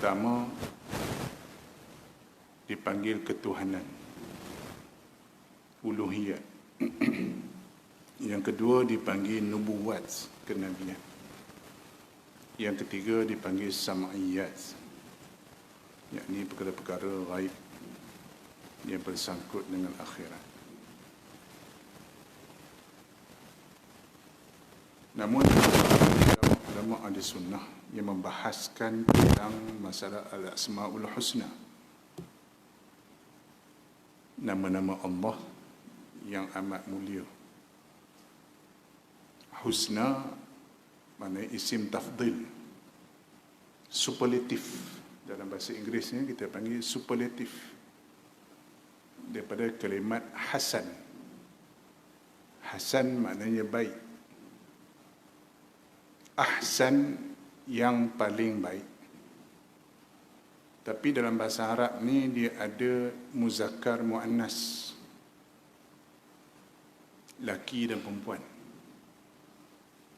pertama dipanggil ketuhanan, uluhiyat. Yang kedua dipanggil nubuwat, kenabian. Yang ketiga dipanggil sam'iyat, yakni perkara-perkara ghaib yang bersangkut dengan akhirat. Namun ulama ahli sunnah yang membahaskan tentang masalah al-asma'ul husna, nama-nama Allah yang amat mulia. Husna maknanya isim tafdil, superlatif. Dalam bahasa Inggerisnya kita panggil superlatif, daripada kalimat hasan. Hasan maknanya baik, ahsan yang paling baik. Tapi dalam bahasa Arab ni dia ada muzakkar muannas, laki dan perempuan.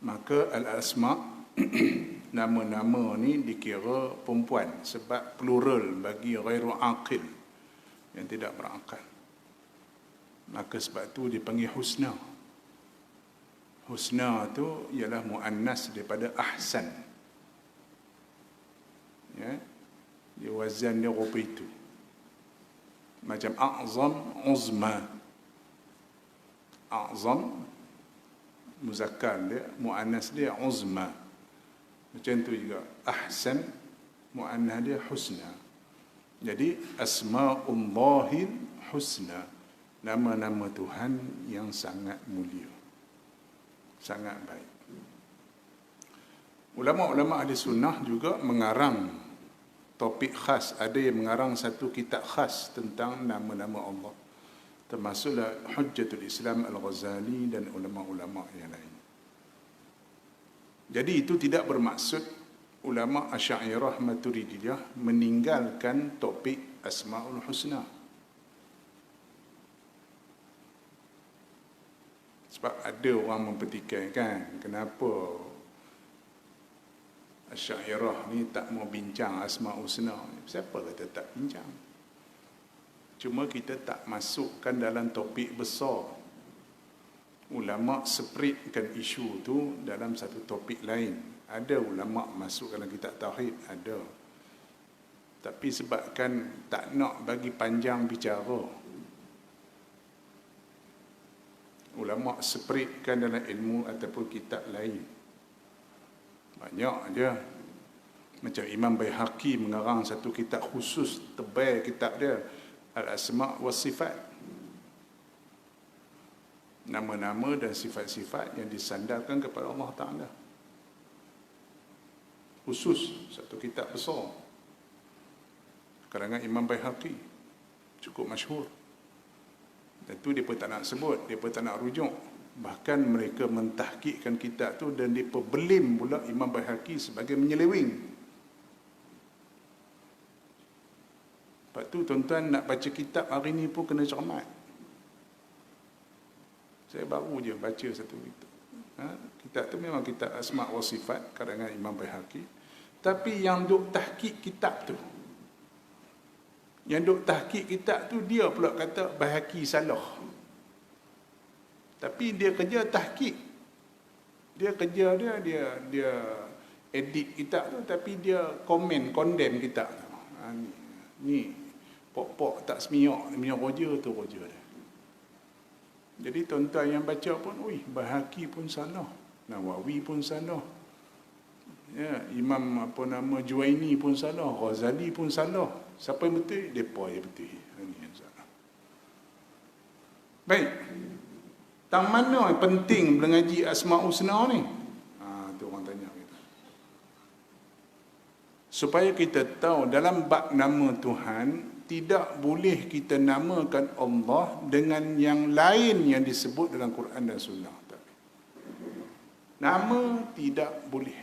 Maka al-asma' nama-nama ni dikira perempuan sebab plural bagi ghairu aqil, yang tidak berakal. Maka sebab tu dipanggil husna. Husna tu ialah muannas daripada ahsan. Ya, dia wazan dia rupa itu. Macam a'zam, uzma. A'zam muzakkar dia, muannas dia uzma. Macam tu juga ahsan, muannas dia husna. Jadi asma'ullahil husna, nama-nama Tuhan yang sangat mulia, sangat baik. Ulama-ulama ahli sunnah juga mengarang topik khas. Ada yang mengarang satu kitab khas tentang nama-nama Allah, termasuklah Hujjatul Islam Al-Ghazali dan ulama-ulama yang lain. Jadi itu tidak bermaksud ulama Asy'ariyah Maturidiyah meninggalkan topik Asmaul Husna. Sebab ada orang mempertikaikan kenapa Asy'ariyah ni tak mau bincang Asmaul Husna. Siapa kata tak bincang? Cuma kita tak masukkan dalam topik besar. Ulama separatkan isu tu dalam satu topik lain. Ada ulama masuk dalam kitab tauhid, ada. Tapi sebabkan tak nak bagi panjang bicara, ulama separatkan dalam ilmu ataupun kitab lain. Banyak aja. Macam Imam Baihaqi mengarang satu kitab khusus, tebal kitab dia, Al-Asma' was Sifat. Nama-nama dan sifat-sifat yang disandarkan kepada Allah Ta'ala. Khusus, satu kitab besar. Karangan Imam Baihaqi, cukup masyhur. Tentu dia pun tak nak sebut, dia pun tak nak rujuk. Bahkan mereka mentahqiqkan kitab tu dan dia berbelim pula Imam Baihaqi sebagai menyeleweng. Lepas tu tuan-tuan nak baca kitab hari ni pun kena cermat. Saya baru je baca satu kitab. Kitab tu memang kitab Asma' wa Sifat karangan Imam Baihaqi. Tapi yang duk tahqiq kitab tu, yang duk tahqiq kitab tu, dia pula kata Baihaqi salah. Tapi dia kerja tahqiq. Dia kerja dia edit kitab tu, tapi dia condemn kitab tu. Ni pok-pok tak semiak, dia punya roja tu roja dia. Jadi tuan-tuan yang baca pun, Baihaqi pun salah, Nawawi pun salah, ya, Imam Juwaini pun salah, Ghazali pun salah. Siapa yang betul? Depa yang betul. Ini yang salah. Baik. Tang mana yang penting mengaji Asmaul Husna ni? Tu orang tanya kita. Supaya kita tahu dalam bab nama Tuhan, tidak boleh kita namakan Allah dengan yang lain yang disebut dalam Quran dan Sunnah. Nama tidak boleh.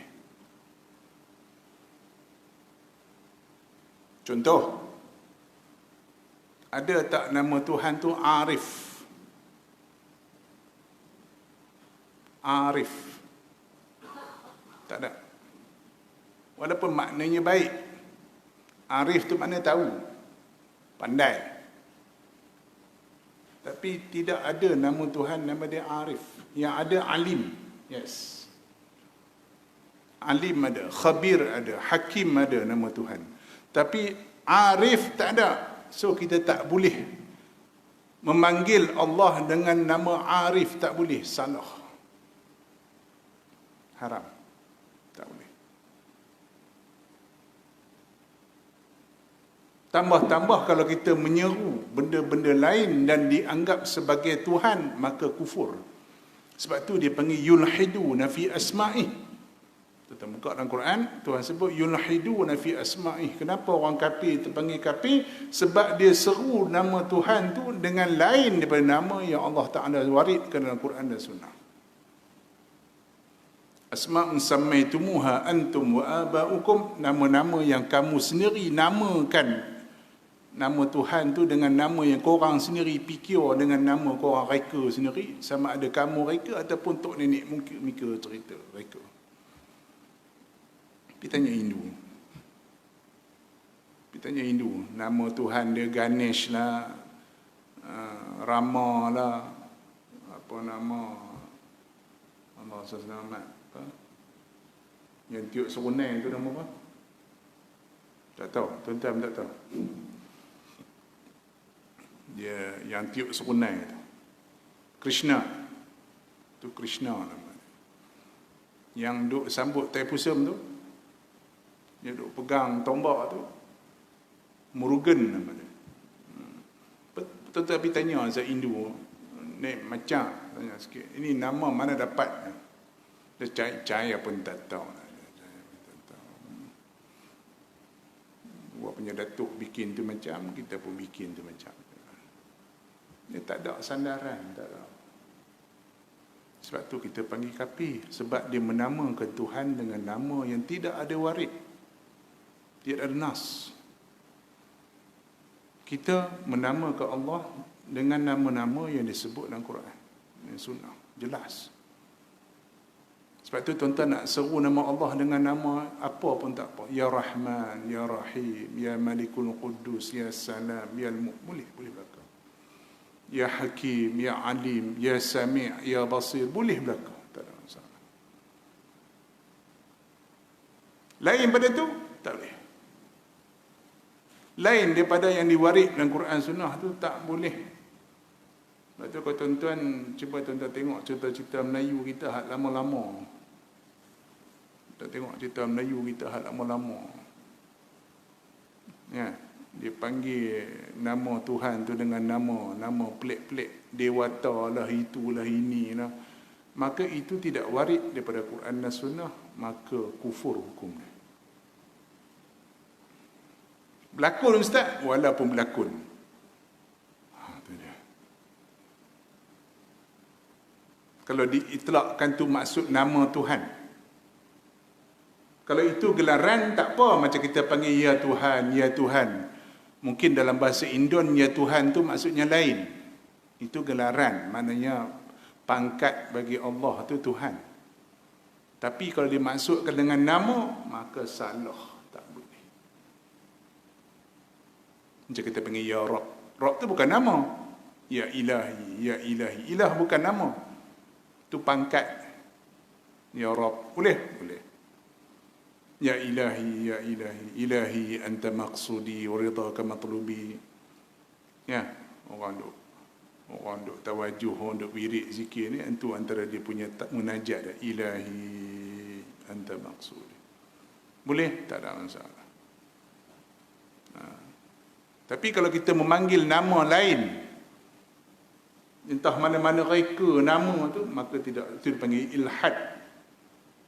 Contoh, ada tak nama Tuhan tu Arif? Arif. Tak ada. Walaupun maknanya baik. Arif tu makna tahu, pandai. Tapi tidak ada nama Tuhan nama dia Arif. Yang ada alim. Yes. Alim ada, khabir ada, hakim ada nama Tuhan. Tapi Arif tak ada. So kita tak boleh memanggil Allah dengan nama Arif, tak boleh, salah. Haram. Tak boleh. Tambah-tambah kalau kita menyeru benda-benda lain dan dianggap sebagai Tuhan, maka kufur. Sebab tu dia panggil yulhiduna fi asma'ih. Kita buka dalam Quran, Tuhan sebut yulhiduna fi asma'ih. Kenapa orang kafir terpanggil kafir? Sebab dia seru nama Tuhan tu dengan lain daripada nama yang Allah Ta'ala waridkan dalam Quran dan Sunnah. Asma'un sammaitumuha antum wa aba'ukum, nama-nama yang kamu sendiri namakan nama Tuhan tu dengan nama yang korang sendiri fikir, dengan nama korang reka sendiri, sama ada kamu reka ataupun tok nenek mika cerita reka. Pergi tanya Hindu, nama Tuhan dia Ganesh lah, Rama lah, apa nama Allah SWT, apa yang tiup serunai tu nama apa? Tak tahu, tuan-tuan tak tahu. Dia yang tiup serunai tu Krishna. Tu Krishna namanya. Yang duk sambut Taipusam tu, dia duk pegang tombak tu, Murugan namanya. Betul-betul pergi tanya Azad Hindu, ni macam tanya sikit, ini nama mana dapat? Dia cari pun tak tahu. Buat punya datuk bikin tu macam, kita pun bikin tu macam. Dia tak ada sandaran, tak ada. Sebab tu kita panggil kafir, sebab dia menamakan Tuhan dengan nama yang tidak ada warid, tidak ada nas. Kita menamakan Allah dengan nama-nama yang disebut dalam Quran dan Sunnah, jelas. Sebab tu tuan-tuan nak seru nama Allah dengan nama apa pun tak apa. Ya Rahman, Ya Rahim, Ya Malikul Quddus, Ya Salam, Ya Al-Mu'min, boleh belakang. Ya Hakim, Ya Alim, Ya Sami', Ya Basir, boleh belakang, tak ada masalah. Lain pada tu, tak boleh. Lain daripada yang diwaris dalam Quran Sunnah tu, tak boleh. Sebab tu kalau tuan-tuan, cuba tuan-tuan tengok cerita-cerita Melayu kita hak lama-lama. Kita tengok cerita Melayu kita hak lama-lama. Ya, dia panggil nama Tuhan tu dengan nama pelik-pelik, Dewata lah, itulah, inilah. Maka itu tidak warid daripada Quran dan Sunnah, maka kufur hukumnya. Berlakon Ustaz, walaupun berlakon. Itu dia. Kalau diitlakkan tu maksud nama Tuhan. Kalau itu gelaran tak apa, macam kita panggil Ya Tuhan, Ya Tuhan. Mungkin dalam bahasa Indon Ya Tuhan tu maksudnya lain. Itu gelaran, maknanya pangkat bagi Allah tu Tuhan. Tapi kalau dimaksudkan dengan nama, maka salah. Macam kita panggil Ya Rab. Rab tu bukan nama. Ya Ilahi, Ya Ilahi. Ilah bukan nama. Tu pangkat. Ya Rab. Boleh? Boleh. Ya Ilahi, Ya Ilahi. Ilahi anta maqsudi wa ridhaka matlubi. Ya. Orang duk tawajuh, orang duk wirid zikir ni, itu antara dia punya munajat dah. Ilahi anta maqsudi. Boleh? Tak ada masalah. Tapi kalau kita memanggil nama lain, entah mana-mana reka nama tu, maka tidak, itu dipanggil ilhad.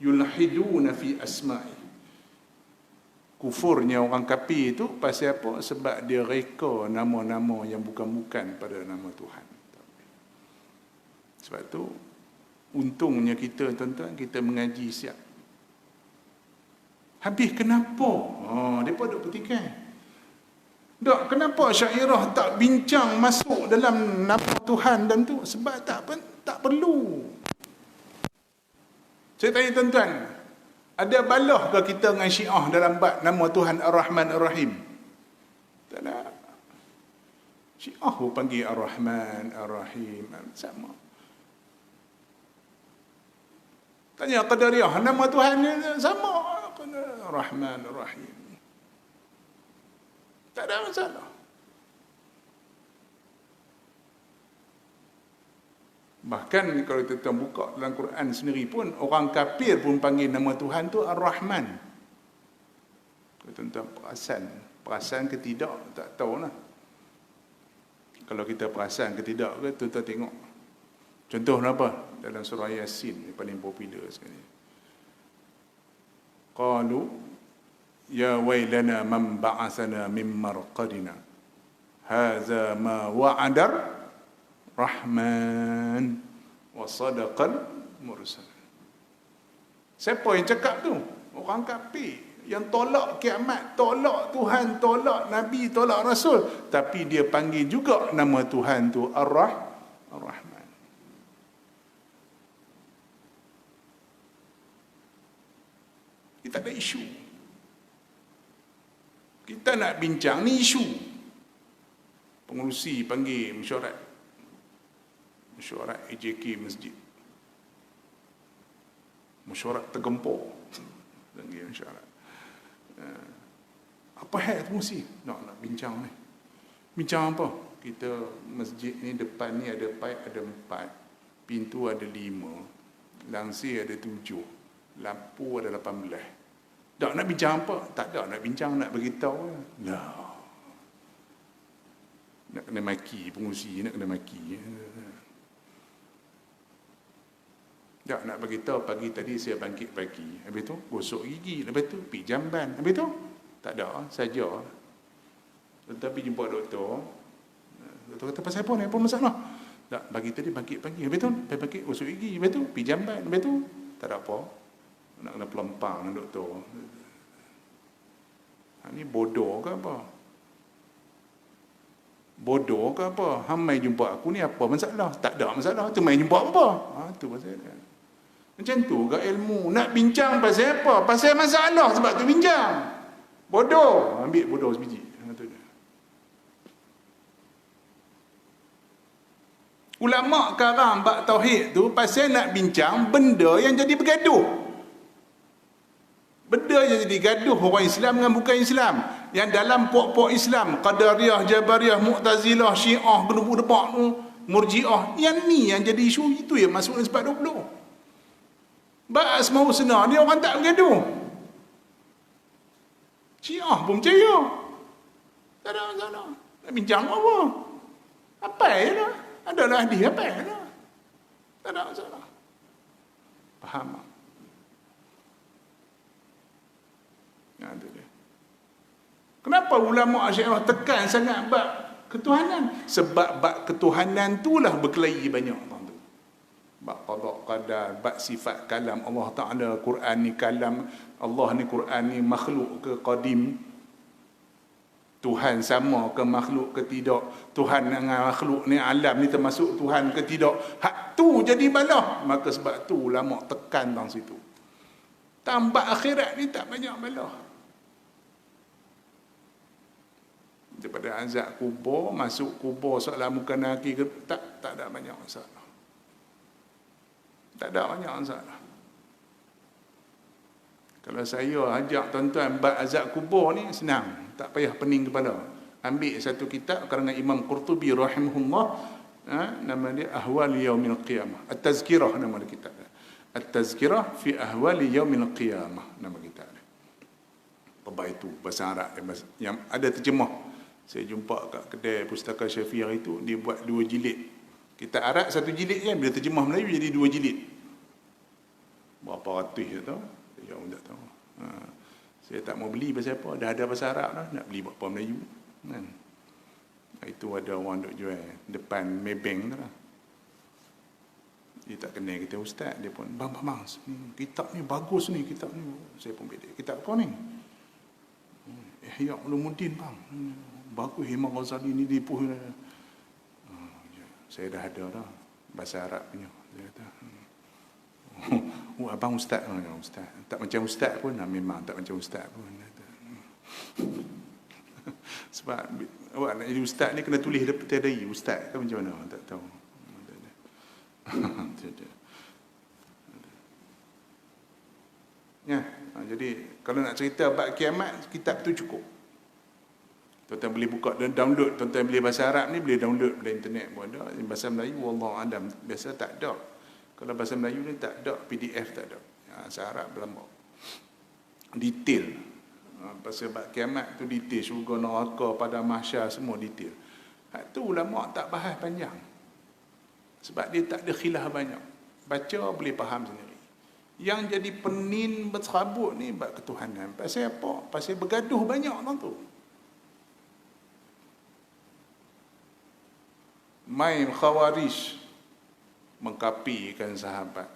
Yulhiduna fi asma'i. Kufurnya orang kafir itu pasal apa? Sebab dia reka nama-nama yang bukan-bukan pada nama Tuhan. Sebab tu untungnya kita, tuan-tuan, kita mengaji siap. Habis kenapa? Mereka duk petikai. Tak, kenapa syairah tak bincang masuk dalam nama Tuhan dan tu? Sebab tak perlu. Saya tanya tuan-tuan, Ada balah ke kita dengan Syiah dalam bab nama Tuhan Ar-Rahman Ar-Rahim? Tak ada. Syiah pun panggil Ar-Rahman Ar-Rahim, sama. Tanya Qadariyah, nama Tuhan ni sama, Ar-Rahman Ar-Rahim. Tak ada masalah. Bahkan kalau kita buka dalam Quran sendiri pun, orang kafir pun panggil nama Tuhan tu Ar-Rahman. Kalau tuan-tuan perasan ke tidak, tak tahulah. Kalau kita perasan ke tidak ke, tuan-tuan tengok. Contoh apa? Dalam surah Yasin, yang paling popular sekali. Qalu ya wailana man ba'athana min marqadina. Hadza ma wa'adar Rahman wa sadaqal mursal. Siapa yang cakap tu? Orang kafir yang tolak kiamat, tolak Tuhan, tolak Nabi, tolak Rasul, tapi dia panggil juga nama Tuhan tu Ar-Rahman. Kita ada isu. Kita nak bincang ni isu. Pengurusi panggil mesyuarat AJK masjid, mesyuarat tergempur, panggil mesyuarat. Apa hal pengurusi? Nak bincang ni. Bincang apa? Kita masjid ni depan ni ada paip ada 4, pintu ada 5, langsir ada 7, lampu ada 18. Tak nak bincang apa? Tak ada nak bincang, nak beritahu. Lah. Nak kena maki pengurusi, nak kena maki. Tak nak beritahu pagi tadi saya bangkit pagi. Habis tu gosok gigi, habis tu pergi jamban. Habis tu tak ada saja. Tetapi jumpa doktor. Doktor kata pasal apa ni? Apa masalah? Tak, pagi tadi bangkit pagi. Habis tu bangkit gosok gigi, habis tu pergi jamban. Habis tu tak ada apa. Nak kena pelempang doktor. Ni bodoh ke apa? Bodoh ke apa? Hang mai jumpa aku ni apa masalah? Tak ada masalah. Tu mai jumpa apa? Tu pasal dia. Macam tu ke ilmu. Nak bincang pasal apa? Pasal masalah, sebab tu bincang. Bodoh. Ambil bodoh sebiji. Ulama sekarang bab tauhid tu pasal nak bincang benda yang jadi bergaduh. Benda yang jadi gaduh orang Islam dengan bukan Islam. Yang dalam puak-puak Islam, Qadariyah, Jabariyah, Mu'tazilah, Syiah, gedebuk-debak tu, Murji'ah. Yang ni yang jadi isu, itu yang masuk dalam sebab 20. Bab Asmaul Husna ni orang tak bergaduh. Syiah pun percaya. Tak ada masalah. Nak bincang apa? Apa je lah. Adalah hadis apa je lah. Tak ada masalah. Faham tak? Itu dia. Kenapa ulama Syiah tekan sangat bab ketuhanan? Sebab bab ketuhanan itulah berkelahi banyak. Bab qada qadar, bab sifat kalam Allah Ta'ala, Quran ni kalam Allah ni, Quran ni makhluk ke qadim, Tuhan sama ke makhluk ke tidak, Tuhan dengan makhluk ni, alam ni termasuk Tuhan ke tidak, hak tu jadi balah. Maka sebab tu ulama tekan dalam situ. Tambah akhirat ni tak banyak balah. Daripada azab kubur, masuk kubur soalan muka nakir, tak ada banyak masalah. Tak ada banyak masalah. Kalau saya ajak tuan-tuan bab azab kubur ni senang, tak payah pening kepala. Ambil satu kitab karangan Imam Qurtubi rahimahullah, nama dia Ahwal Yaumil Qiyamah. At-Tazkirah nama dia kitab. At-Tazkirah fi Ahwal Yaumil Qiyamah nama kitab dia. Tebal itu bahasa Arab yang ada terjemah. Saya jumpa kat kedai pustaka Syafi'ah itu, dia buat 2 jilid. Kitab Arab 1 jilid kan, bila terjemah Melayu jadi 2 jilid. Berapa ratus je tahu? Saya pun tak tahu. Saya tak mau beli pasal apa, dah ada bahasa Arab dah, nak beli berapa Melayu kan. Itu ada orang duk jual depan Maybank tu lah. Dia tak kenal kita ustaz, dia pun bang kitab ni bagus ni, kitab ni. Saya pun bedek, kitab apa ni? Ihya Ulumuddin bang. Bagus, Imam Ghazali ni dipuh. Saya dah ada dah bahasa Arab punya. Saya kata, Oh, abang ustaz. Oh, ya, ustaz. Tak macam ustaz pun. Memang tak macam ustaz pun. Sebab awak nak jadi ustaz ni kena tulis tiada ustaz kan macam mana? Tak tahu. Ya, jadi kalau nak cerita bab kiamat, kitab tu cukup. Tuan-tuan boleh buka dan download. Tuan-tuan boleh bahasa Arab ni boleh download dari internet pun ada. Bahasa Melayu wallahu alam biasa tak ada. Kalau bahasa Melayu ni tak ada, PDF tak ada. Bahasa Arab berlambak. Detail. Pasal bab kiamat tu detail, syurga neraka pada mahsyar semua detail. Hak tu ulama tak bahas panjang. Sebab dia tak ada khilaf banyak. Baca boleh faham sendiri. Yang jadi penin berserabut ni bab ketuhanan. Pasal apa? Pasal bergaduh banyak tu. Main khawarij mengkapikan sahabat,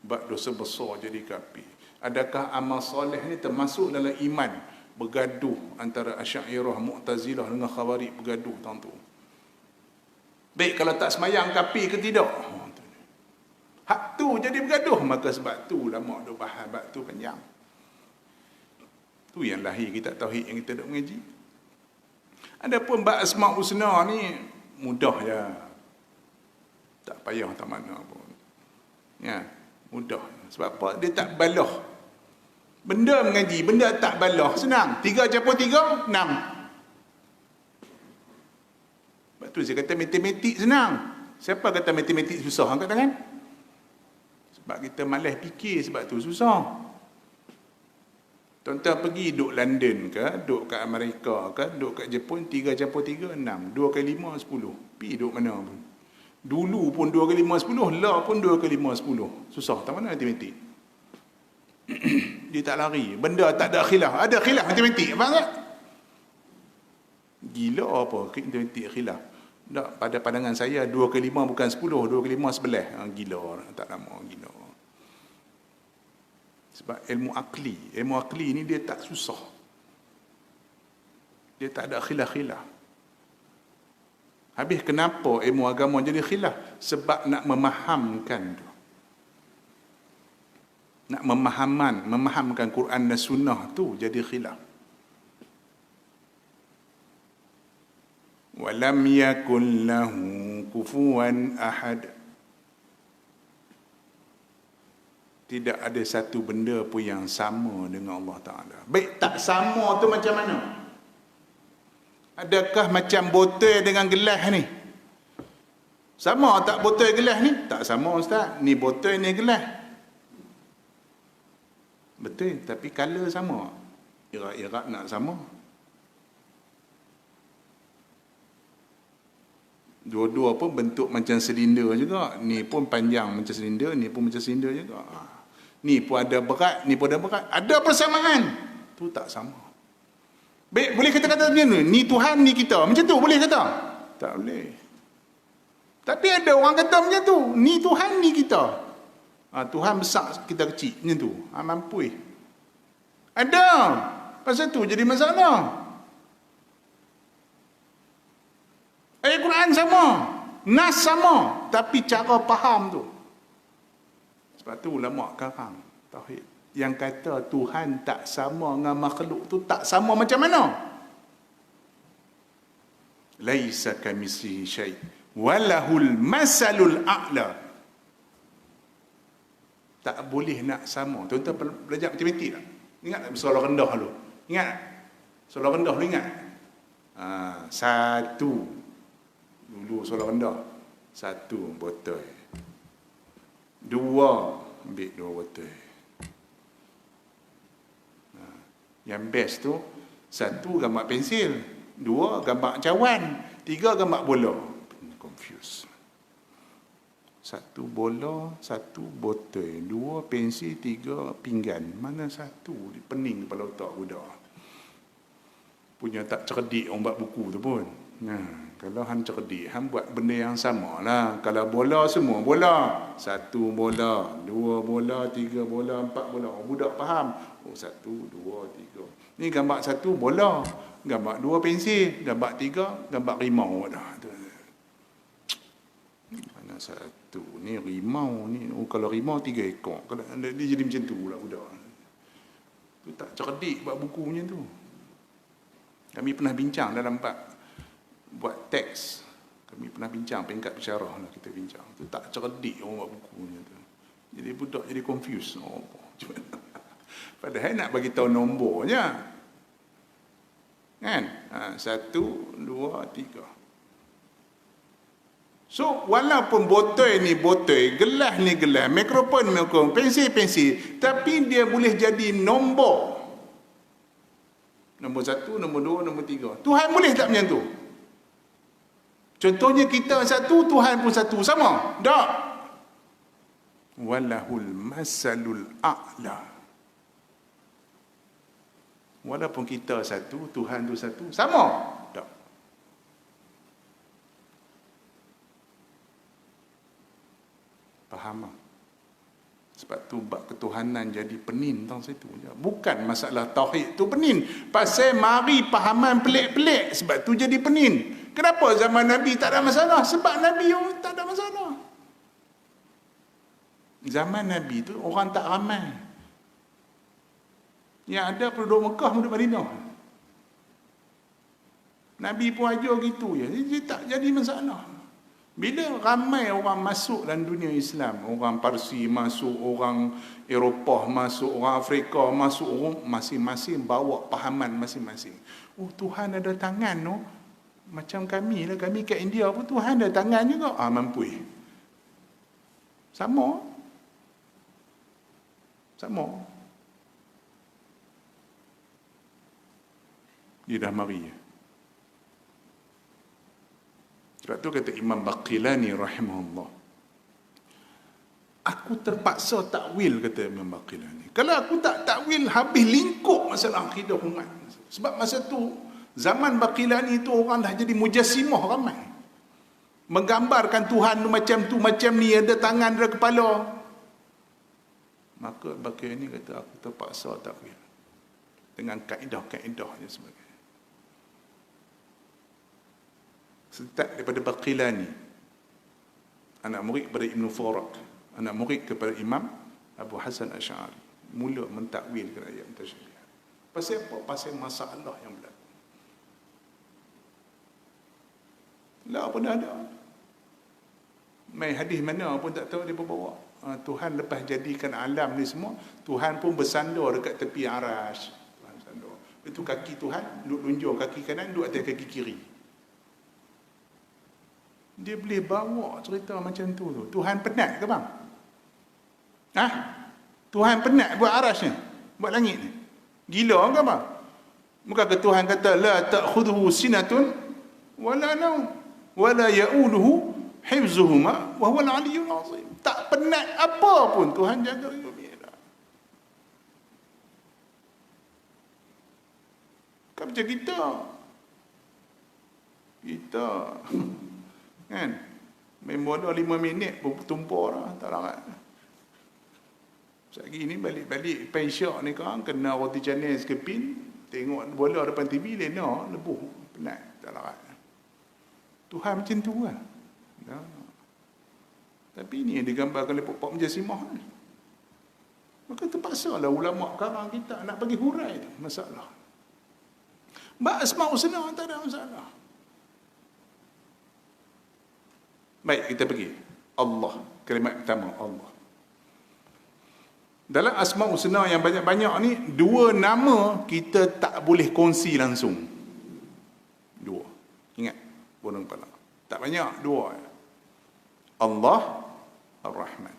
bab dosa besar jadi kapi. Adakah amal soleh ni termasuk dalam iman? Bergaduh antara Asy'ariyah, Mu'tazilah dengan Khawarij, bergaduh tentu. Baik, kalau tak semayang kapi ke tidak? Hak tu jadi bergaduh, maka sebab tu lama duk bahas bab tu panjang. Tu yang lahir kitab tauhid yang kita duk mengaji. Adapun bab Asma' Husna ni mudah je. Tak payah tak mana pun. Ya, mudah. Sebab apa? Dia tak balah. Benda mengaji, benda tak balah, senang. 3 campur 3, 6. Sebab tu saya kata matematik senang. Siapa kata matematik susah? Angkat tangan. Sebab kita malas fikir, sebab tu susah. Tuan-tuan pergi duduk London ke, duduk kat Amerika ke, duduk kat Jepun, 3 campur 3, 6. 2 kali 5, 10. Pergi duduk mana pun. Dulu pun 2 kali 5, 10. Lah pun 2 kali 5, 10. Susah, tak mana matematik. Dia tak lari. Benda tak ada khilaf. Ada khilaf matematik, faham tak? Gila apa matematik khilaf. Tak, pada pandangan saya 2 kali 5 bukan 10, 2 kali 5 11. Gila, tak lama, gila. Sebab ilmu akli ni dia tak susah. Dia tak ada khilaf-khilaf. Habis kenapa ilmu agama jadi khilaf? Sebab nak memahamkan tu. Nak memahamkan Quran dan Sunnah tu jadi khilaf. Walam yakun lahu kufuwan ahad. Tidak ada satu benda pun yang sama dengan Allah Ta'ala. Baik, tak sama tu macam mana? Adakah macam botol dengan gelas ni? Sama tak botol gelas ni? Tak sama Ustaz. Ni botol, ni gelas. Betul, tapi color sama. Irak-irak nak sama. Dua-dua pun bentuk macam silinder juga. Ni pun panjang macam silinder, ni pun macam silinder juga. Ni pun ada berat, ni pun ada berat. Ada persamaan. Tu tak sama. Baik, boleh kata-kata macam ni. Ni Tuhan, ni kita. Macam tu boleh kata? Tak boleh. Tapi ada orang kata macam tu. Ni Tuhan, ni kita. Tuhan besar, kita kecil. Macam tu. Mampu. Ada. Pasal tu jadi masalah. Ayat Quran sama. Nas sama. Tapi cara faham tu. Sebab tu ulama karang tauhid yang kata Tuhan tak sama dengan makhluk tu tak sama macam mana? Laisa kamitslihi syai' walahul masalul a'la. Tak boleh nak sama. Tuan-tuan belajar matematik tak? Ingat tak soalan rendah dulu? Ingat tak? Soalan rendah dulu ingat? Satu. Dulu soalan rendah. 1 botol. 2, ambil 2 botol. Yang best tu 1 gambar pensil, 2 gambar cawan, 3 gambar bola. Confuse. 1 bola, 1 botol, 2 pensil, 3 pinggan. Mana satu? Pening kepala otak budak. Punya tak cerdik orang buat buku tu pun. Kalau hang cerdik, hang buat benda yang sama lah. Kalau bola, semua bola. 1 bola, 2 bola, 3 bola, 4 bola. Budak faham. 1, 2, 3. Ni gambar 1 bola. Gambar 2 pensil. Gambar 3, gambar rimau dah. Mana 1, satu. Ni rimau ni. Oh, kalau rimau 3 ekor. Kalau dia jadi macam tu pula budak. Tu tak cerdik buat buku macam tu. Kami pernah bincang dalam buat teks. Kami pernah bincang peringkat pensyarah lah kita bincang. Tu tak cerdik orang buat buku macam tu. Jadi budak jadi confused. Oh, padahal nak bagi tahu nombornya. Kan? 1, 2, 3. So, walaupun botol ni botol, gelas ni gelas, mikrofon, pensil, tapi dia boleh jadi nombor. Nombor 1, nombor 2, nombor 3. Tuhan boleh tak macam tu? Contohnya kita satu, Tuhan pun satu. Sama? Tak. Walahul masalul a'la. Walaupun kita satu, Tuhan tu satu. Sama? Tak. Faham tak? Sebab tu bab ketuhanan jadi penin tang situ je. Bukan masalah tauhid tu penin. Pasal mari pahaman pelik-pelik, sebab tu jadi penin. Kenapa zaman Nabi tak ada masalah? Sebab Nabi tak ada masalah. Zaman Nabi tu orang tak ramai. Yang ada penduduk Mekah, penduduk Madinah. Nabi pun ajar gitu je. Dia tak jadi masalah. Bila ramai orang masuk dalam dunia Islam, orang Parsi masuk, orang Eropah masuk, orang Afrika masuk, orang masing-masing bawa pahaman masing-masing. Oh, Tuhan ada tangan, no? Macam kami lah, kami kat India pun Tuhan ada tangan juga. Mampu. Sama. Dia dah mari. Sebab tu kata Imam Baqilani rahimahullah, aku terpaksa takwil, kata Imam Baqilani. Kalau aku tak takwil, habis lingkup masalah akidah umat. Sebab masa tu zaman Baqilani tu orang dah jadi mujassimah ramai. Menggambarkan Tuhan tu macam ni, ada tangan, ada kepala. Maka Baqilani kata aku terpaksa takwil dengan kaedah-kaedah dan sebagainya. Start daripada Baqilani, anak murid kepada Ibn Farak, anak murid kepada Imam Abu Hasan Asy'ari, mula mentakwilkan ayat mutasyabihat. Pasal apa? Pasal masalah yang berlaku. Lah apa dah ada. Mai hadis mana pun tak tahu dia bawa. Tuhan lepas jadikan alam ni semua, Tuhan pun bersandar dekat tepi arasy. Tuhan bersandar. Itu kaki Tuhan duduk lunjur kaki kanan, duduk atas kaki kiri. Dia boleh bawa cerita macam tu. Tuhan penat ke bang? Tuhan penat buat arasy ni, buat langit ni. Gila ke bang? Bukan ke Tuhan kata la ta'khudhuhu sinatun wala naum wala ya'uluhu hifzuhuma wa huwa al-'aliyyul 'azim. Tak penat apa pun Tuhan jaga dunia. Kan macam kita kan main bola 5 minit pun tumpur dah, tak larat. Sekali ni balik pensyak ni kan kena roti canai sekepin, tengok bola depan TV lena lebuh, penat, tak larat. Tuhan macam tu lah. Tapi ni yang digambarkan oleh Pak Mujassimah ni. Maka terpaksa lah ulama sekarang kita nak bagi hurai tu masalah. Bab Asma' Husna tak ada masalah. Baik, kita pergi. Allah. Kalimat pertama, Allah. Dalam Asma' Husna yang banyak-banyak ni, 2 nama kita tak boleh kongsi langsung. 2. Ingat, bodoh kepala. Tak banyak, 2. Allah Ar-Rahman.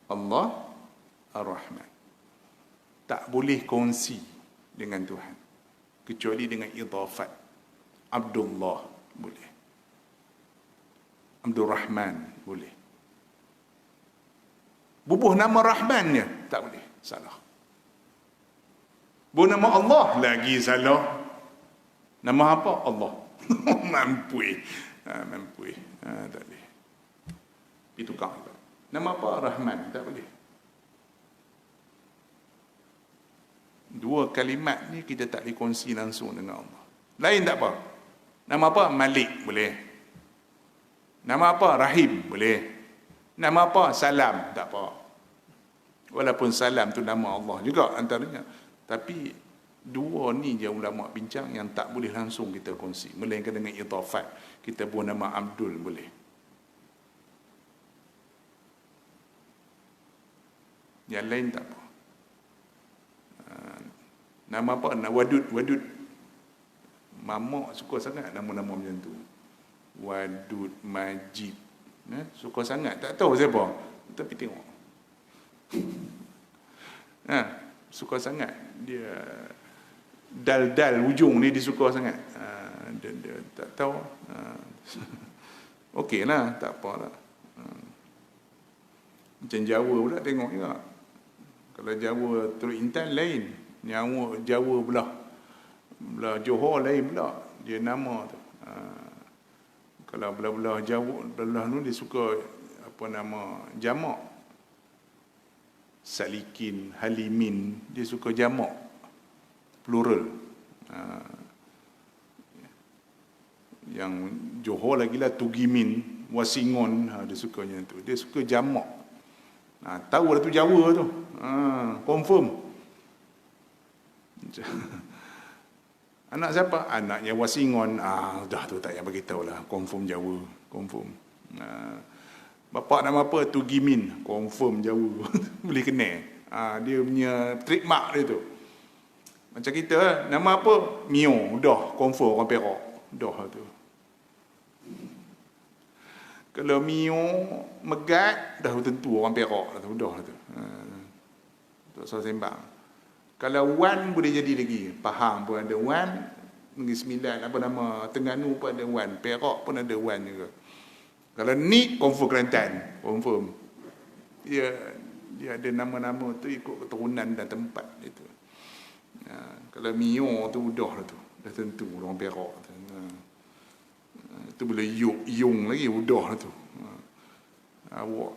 Allah Ar-Rahman. Tak boleh kongsi dengan Tuhan, kecuali dengan idhafat. Abdullah boleh, Abdul Rahman boleh. Bubuh nama Rahmannya tak boleh, salah. Bubuh nama Allah lagi salah. Nama apa? Allah. Mampu. Mampu. Tak boleh. Itu kau. Nama apa? Rahman, tak boleh. 2 kalimat ni kita tak boleh kongsi langsung dengan Allah. Lain tak apa. Nama apa? Malik boleh. Nama apa? Rahim, boleh. Nama apa? Salam, tak apa. Walaupun salam tu nama Allah juga antaranya. Tapi dua ni je ulama bincang yang tak boleh langsung kita kongsi. Melainkan dengan idhafat. Kita buat nama Abdul boleh. Yang lain tak apa. Nama apa? Wadud. Mamak suka sangat nama-nama macam tu. Wadud, Majid. Suka sangat. Tak tahu siapa. Tapi tengok. Suka sangat. Dia dal ujung ni dia suka sangat. Dia tak tahu. Okey lah. Tak apa lah. Macam Jawa pula tengok juga. Kalau Jawa Teluk Intan lain. Jawa belah Johor lain pula. Dia nama tu. Kalau belah-belah Jawa, belah tu dia suka apa nama jamak. Salikin, Halimin, dia suka jamak. Plural. Yang Johor lagi lah Tugimin, Wasingon, dia sukanya tu. Dia suka jamak. Tahu lah tu Jawa tu. Confirm. Anak siapa? Anaknya Wasingon. Dah tu tak payah beritahu lah. Confirm Jawa. Confirm. Bapak nama apa? Tugimin. Confirm Jawa. Boleh kenal. Dia punya trademark dia tu. Macam kita, nama apa? Mio. Dah. Confirm orang Perak. Dah tu. Kalau Mio Megat, dah tentu orang Perak. Dah tu. Tak usah sembang. Kalau Wan boleh jadi lagi. Pahang pun ada Wan. Negeri Sembilan, apa nama, Terengganu pun ada Wan. Perak pun ada Wan juga. Kalau ni, confirm Kelantan. Confirm. Dia ada nama-nama tu ikut keturunan dan tempat. Itu. Kalau Mio tu dah lah tu. Dah tentu orang Perak tu. Itu boleh Yung lagi. Udah lah tu. Awak.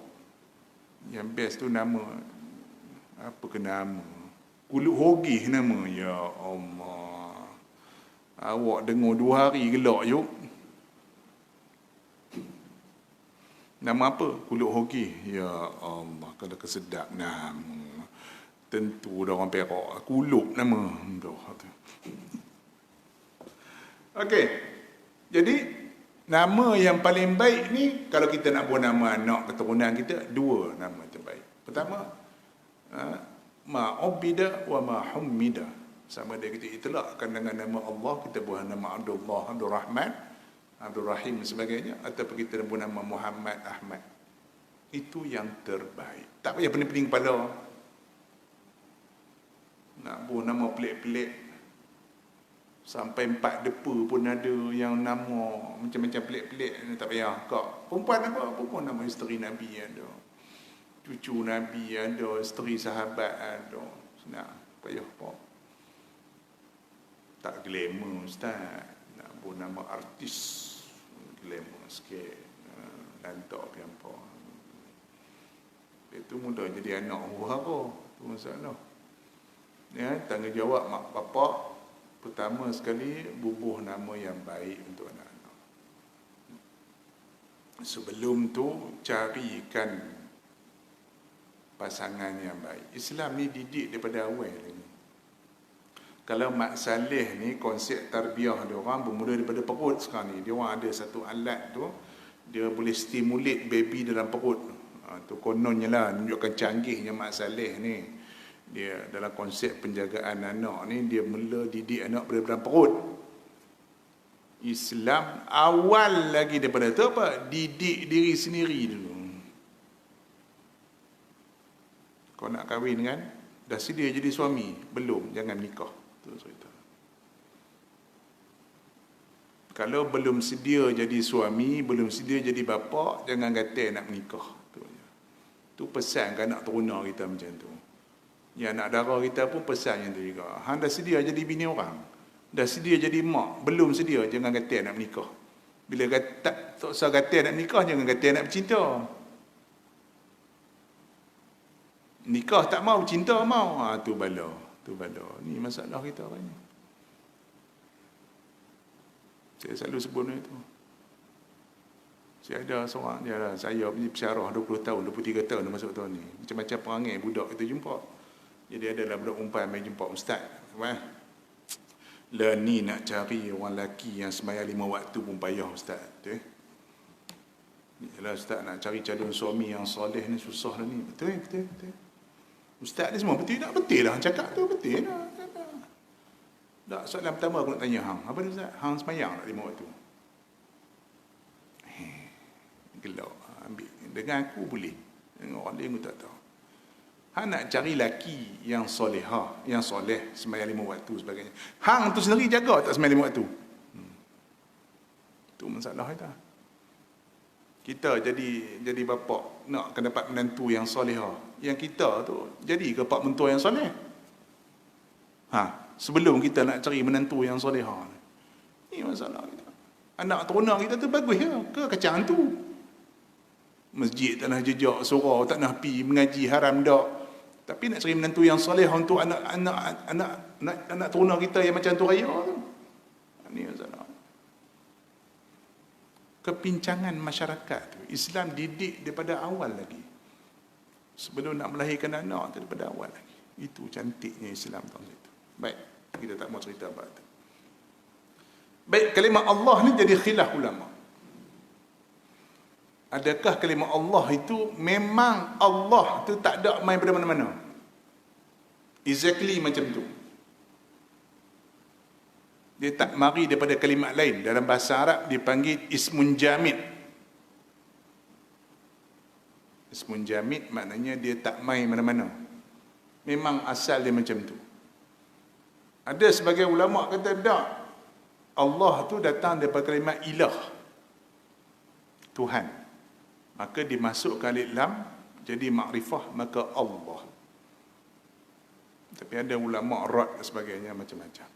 Yang best tu nama. Apa ke nama? Kulut Hogih nama. Ya Allah. Awak dengar 2 hari gelak yuk. Nama apa? Kulut Hogih. Ya Allah. Kalau kesedap nama. Tentu dah orang Perak. Kulut nama. Okey. Jadi, nama yang paling baik ni, kalau kita nak buat nama anak keturunan kita, 2 nama terbaik. Pertama, Ma'ubida wa ma'hummida. Sama dia kita itlakkan dengan nama Allah, kita buat nama Abdullah, Abdul Rahman, Abdul Rahim dan sebagainya, ataupun kita buat nama Muhammad, Ahmad. Itu yang terbaik. Tak payah pening-pening kepala. Nak buat nama pelik-pelik. Sampai 4 depa pun ada yang nama macam-macam pelik-pelik. Tak payah. Kak, perempuan apa? Perempuan nama isteri Nabi ada. Cucu Nabi ada, isteri sahabat ada. Senang, payah apa. Tak glamour Ustaz. Nak buat nama artis. Glamour sikit. Lantak apa. Itu mudah jadi anak huru-hara. Itu masalah. Ya, tanggungjawab mak bapak. Pertama sekali, bubuh nama yang baik untuk anak-anak. Sebelum tu, carikan pasangan yang baik. Islam ni didik daripada awal lagi. Kalau Mak Saleh ni, konsep tarbiyah dia orang bermula daripada perut sekarang ni. Dia orang ada satu alat tu, dia boleh stimulate baby dalam perut. Tu kononnya lah, menunjukkan canggihnya Mak Saleh ni. Dia dalam konsep penjagaan anak ni, dia mula didik anak daripada dalam perut. Islam awal lagi daripada tu apa? Didik diri sendiri dulu. Kau nak kahwin kan? Dah sedia jadi suami? Belum, jangan nikah. Itu cerita. Kalau belum sedia jadi suami, belum sedia jadi bapa, jangan kata nak menikah. Itu pesan ke anak teruna kita macam tu. Yang anak dara kita pun pesan yang tu juga. Hang dah sedia jadi bini orang. Dah sedia jadi mak. Belum sedia, jangan kata nak menikah. Bila kata, tak usah kata nak menikah, jangan kata nak bercinta. Nikah tak mau, cinta mau. Tu bala. Tu bala. Ni masalah kita kan. Saya selalu sebut itu. Saya ada seorang dia lah, saya punya pensyarah 20 tahun, 23 tahun dah masuk tahun ni. Macam-macam perangai budak kita jumpa. Jadi adalah budak umpan main jumpa ustaz. Lah ni nak cari orang lelaki yang sembahyang 5 waktu pun payah ustaz. Yalah ustaz, nak cari calon suami yang soleh ni susah lah ni. Betul. Ustaz ni semua betul tak? Betul lah cakap tu, betul lah. Tak, soalan pertama aku nak tanya hang. Apa dia ustaz? Hang sembahyang tak 5 waktu? Gelak, ambil. Dengan aku boleh. Dengan orang lain aku tak tahu. Hang nak cari laki yang solehah, yang soleh, sembahyang 5 waktu sebagainya. Hang tu sendiri jaga tak sembahyang 5 waktu? Itu masalah kita. Kita jadi bapa nak kena dapat menantu yang solehah. Yang kita tu jadi ke pak mentua yang soleh? Sebelum kita nak cari menantu yang solehah. Ini masalah kita. Anak teruna kita tu bagus ya ke kacang tu? Masjid tak nak jejak surau, tak nak pergi mengaji haram dak. Tapi nak cari menantu yang soleh untuk anak teruna kita yang macam tu raya tu. Ini masalah. Kepincangan masyarakat tu Islam didik daripada awal lagi. Sebelum nak melahirkan anak tu daripada awal lagi. Itu cantiknya Islam tahun itu. Baik, kita tak mau cerita apa tu. Baik, kalimah Allah ni jadi khilaf ulama. Adakah kalimah Allah itu memang Allah tu tak ada main pada mana-mana? Exactly macam tu. Dia tak mari daripada kalimat lain. Dalam bahasa Arab dipanggil ismun jamid. Ismun jamid maknanya dia tak main mana-mana. Memang asal dia macam tu. Ada sebagai ulama kata tak. Allah tu datang daripada kalimat ilah. Tuhan. Maka dimasukkan alif lam jadi makrifah, maka Allah. Tapi ada ulama rad dan sebagainya macam-macam.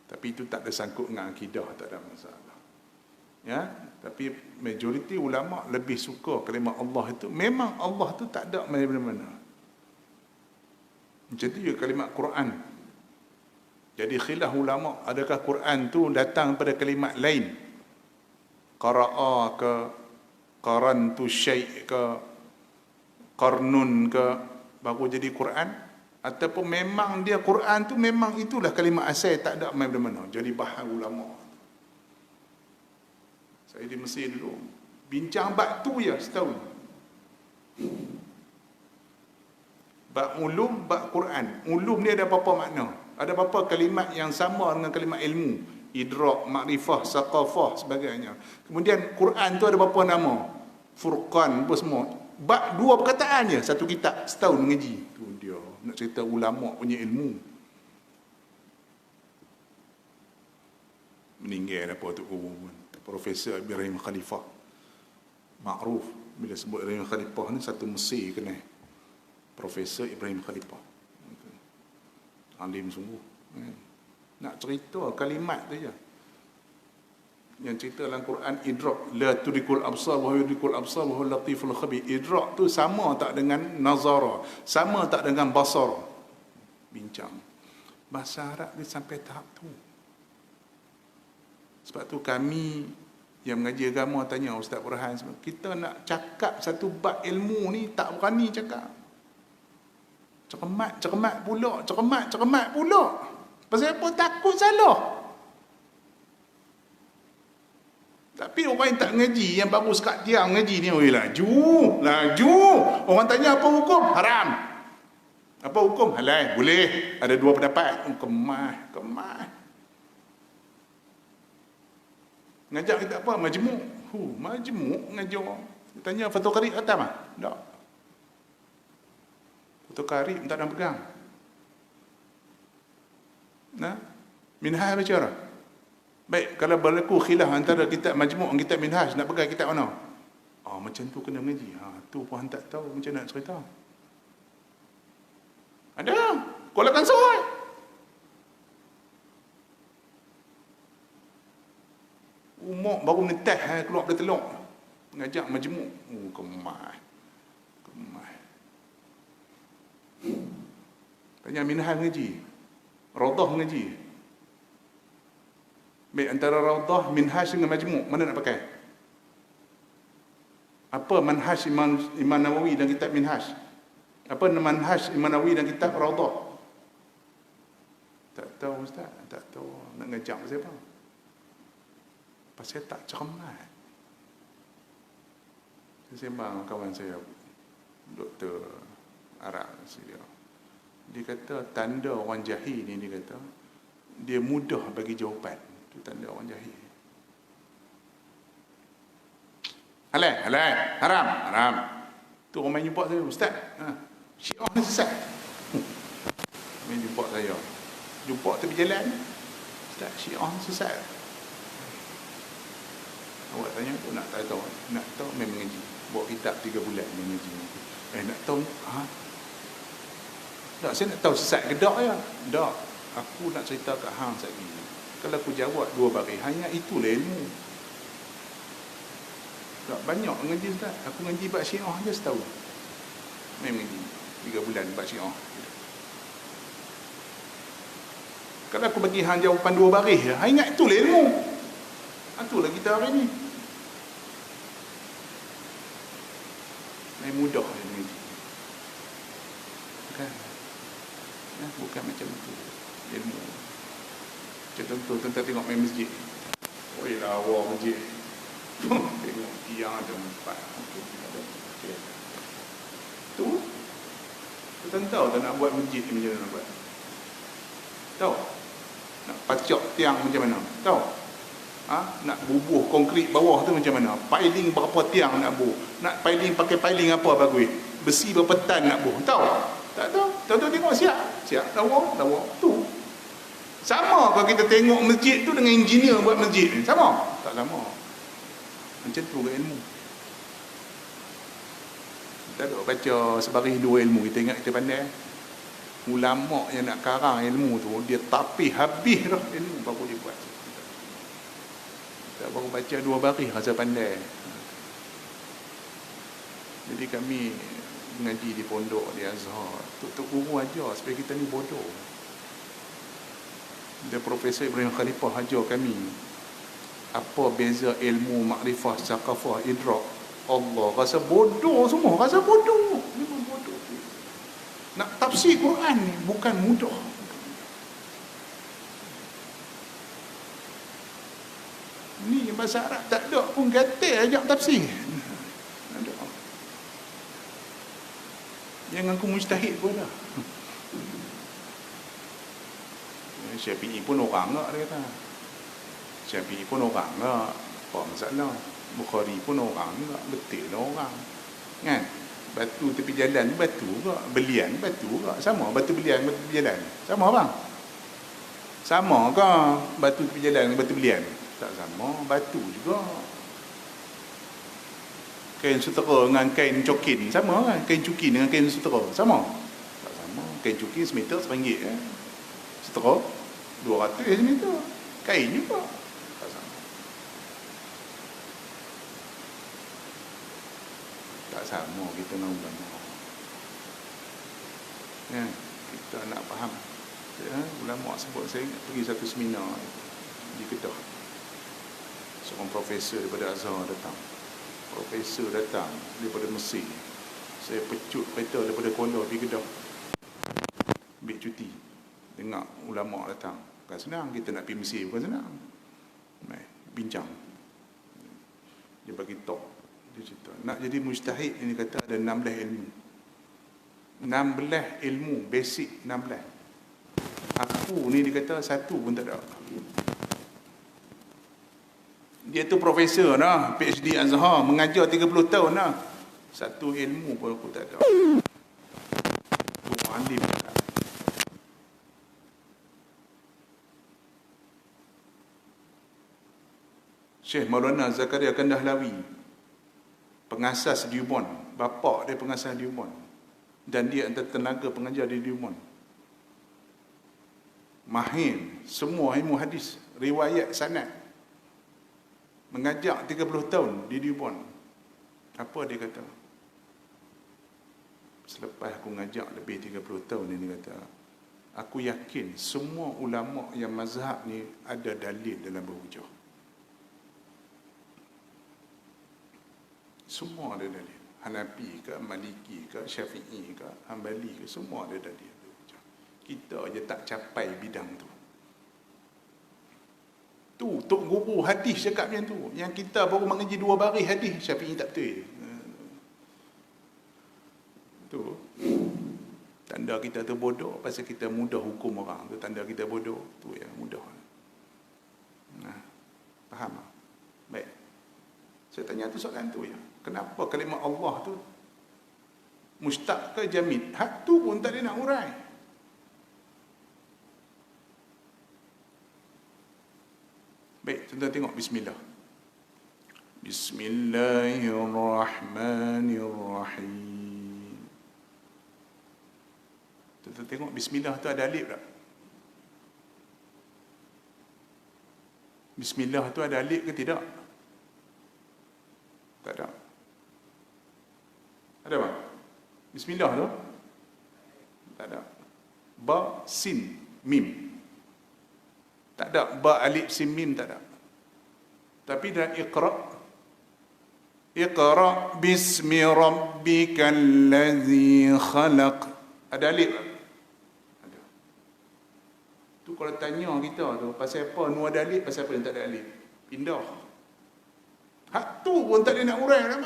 Tapi itu tak ada sangkut dengan akidah, tak ada masalah. Ya, tapi majoriti ulama lebih suka kalimah Allah itu memang Allah tu tak ada mana-mana. Macam tu juga kalimat Quran. Jadi khilaf ulama, adakah Quran tu datang pada kalimat lain? Qara'a ke qarantu syai' ke qarnun ke baru jadi Quran, ataupun memang dia Quran tu memang itulah kalimah asal, tak ada main mana-mana. Jadi bahan ulama. Saya di Mesir dulu bincang bab tu ya setahun. Bab ulum, bab Quran. Ulum ni ada apa-apa makna? Ada apa-apa kalimat yang sama dengan kalimat ilmu, idrak, makrifah, saqafah sebagainya. Kemudian Quran tu ada berapa nama? Furqan apa semua. Bab dua perkataan je satu kitab, setahun mengaji. Tu dia nak cerita ulama punya ilmu. Meninggal apa tu Profesor Ibrahim Khalifah. Makruf bila sebut Ibrahim Khalifah ni satu Mesir kena. Profesor Ibrahim Khalifah. Alim sungguh. Nak cerita kalimat tu je. Yang cerita dalam Quran idrak, la tudrikul absar wa yudrikul absar wa huwal latiful khabir. Idrak tu sama tak dengan nazara, sama tak dengan basar. Bincang. Bahasa Arab ni sampai tahap tu. Sebab tu kami yang mengaji agama tanya Ustaz Burhan, kita nak cakap satu bab ilmu ni tak berani cakap. Cermat pula. Pasal apa? Takut salah. Tapi orang yang tak mengaji, yang baru sekat tiang mengaji ni, laju. Orang tanya apa hukum? Haram. Apa hukum? Halal. Boleh. Ada dua pendapat. Kemah. Ngajak kita apa? Majmuk. Majmuk ngajar. Tanya Fathul Qarib kata mah? Tak. Fathul Qarib tak nak pegang. Nah, Minhaj baca orang. Baik, kalau berlaku khilaf antara kitab Majmuk dan kitab Minhaj, nak pegang kitab mana? Macam tu kena mengaji. Tu pun tak tahu macam nak cerita. Ada. Kolakan soal. Umur baru menetas keluar dari teluk. Ngajak Majmuk. Kemah. Tanya Minhaj mengaji. Raudah mengaji. Baik, antara Raudah, Minhaj dengan Majmuk, mana nak pakai? Apa manhaj Imam Nawawi dan kitab Minhaj? Apa manhaj Imam Nawawi dan kitab Rawdah? Tak tahu Ustaz, tak tahu nak ngajak siapa. Pasal tak cermat. Saya sembang kawan saya, Doktor Arab dia. Dia kata tanda orang jahil ni, dia kata dia mudah bagi jawapan. Itu tanda orang jahil. Halal, haram. Tu orang main jumpa saya, Ustaz, Syiah ni sesat. Main jumpa saya. Jumpa tepi jalan, Ustaz, Syiah ni sesat. Awak tanya tu nak tahu, main mengaji. Bawa kitab 3 bulan main mengaji. Nak tahu, tak, saya nak tahu sesat ke tak ya? Tak. Aku nak cerita kat hang sekali. Kalau aku jawab 2 baris, hanya itulah ilmu. Tak banyak mengaji Ustaz. Aku mengaji bab Syiah je setahun. Main mengaji 3 bulan bab Syiah. Kalau aku bagi hang jawapan 2 baris je, hang ingat itulah ilmu. Itulah kita hari ni. Main mudah je mengaji. Bukan. Bukan macam tu ilmu. Contoh tuan-tuan tengok main masjid. Oi lawa masjid. Tengok tiang ada 4. Okay. Tu. Tuan tahu tak nak buat masjid ni macam mana nak buat? Tahu? Nak pacak tiang macam mana? Tahu? Nak bubuh konkrit bawah tu macam mana? Piling berapa tiang nak bubuh? Nak piling pakai piling apa bagus? Besi berapa tan nak bubuh? Tahu? Tak tahu. Tuan-tuan tengok siap. Lawa. Tu. Sama kalau kita tengok masjid tu dengan engineer buat masjid ni. Sama? Tak sama. Macam tu ke ilmu. Kita duk baca sebaris 2 ilmu, kita ingat kita pandai. Ulama yang nak karang ilmu tu, dia tapih habis dah ilmu baru dia buat. Kita baru baca 2 baris rasa pandai. Jadi kami mengaji di pondok di Azhar, tok guru ajar supaya kita ni bodoh. Dia Profesor Ibrahim Khalifah ajar kami apa beza ilmu, makrifah, sakafah, idrak. Allah rasa bodoh semua, rasa bodoh. Memang bodoh. Nak tafsir Quran ni bukan mudah. Ni bahasa Arab tak ada pun kata ajak tafsir. Ada. Yang aku mujtahid pun dah. Syafi'i pun orang tak, dia kata. Syafi'i pun orang tak, apa masalah. Bukhari pun orang tak, betul lah orang. Kan? Batu tepi jalan batu ke? Belian batu ke? Sama batu belian, batu tepi jalan. Sama bang? Sama ke batu tepi jalan, batu belian? Tak sama, batu juga. Kain sutera dengan kain cokin sama kan? Kain cukin dengan kain sutera sama? Tak sama. Kain cukin semeter RM1 kan? Sutera 200 semeter. Kain juga tak sama. Tak sama kita nak ulama. Ya, kita nak faham. Ya, ulama sebut, saya ingat pergi satu seminar di Kedah. Seorang profesor daripada Azhar datang. Profesor datang daripada Mesir. Saya pecut kereta daripada Kuala pergi Kedah. Ambil cuti. Dengar ulama datang. Bukan senang, kita nak pergi Mesir bukan senang. Bincang. Dia bagi talk. Dia cerita. Nak jadi mujtahid ini kata ada 16 ilmu. 16 ilmu, basic 16. Aku ni dia kata satu pun tak ada. Dia tu profesor dah, PhD Azhar, mengajar 30 tahun dah. Satu ilmu pun aku tak ada. Tu alim tak. Syekh Maulana Zakaria Kandahlawi, pengasas Diumon, bapa dia pengasas Diumon. Dan dia antara tenaga pengajar di Diumon. Mahir semua ilmu hadis, riwayat sanad. Mengajak 30 tahun di Diumon. Apa dia kata? Selepas aku ngajak lebih 30 tahun ni, dia kata, aku yakin semua ulama yang mazhab ni ada dalil dalam berhujah. Semua ada dalil. Hanafi ke, Maliki ke, Syafi'i ke, Hambali ke, semua ada dalil. Kita je tak capai bidang tu. Tu Tok Guru hadis cakap macam tu. Yang kita baru mengaji 2 baris hadis, Syafi'i tak betul. Tu tanda kita tu bodoh pasal kita mudah hukum orang. Tu tanda kita bodoh. Tu yang mudah. Nah, faham tak? Baik. Saya tanya tu soalan tu ya. Kenapa kalimah Allah tu mustaq ke jamid? Hak tu pun tak ada nak urai. Baik, tuan-tuan tengok bismillah. Bismillahirrahmanirrahim. Tuan-tuan tengok bismillah tu ada alif tak? Bismillah tu ada alif ke tidak? Tak ada. Ada tak? Bismillah tu? Tak ada. Ba, sin, mim. Tak ada. Ba, alif, sin, mim tak ada. Tapi dalam Iqra' Iqra' bismi rabbikal ladzi khalaq. Ada alif tak? Ada. Tu kalau tanya kita tu, pasal apa nu ada alif, pasal apa yang tak ada alif? Pindah. Hak tu pun tak ada nak urai dah.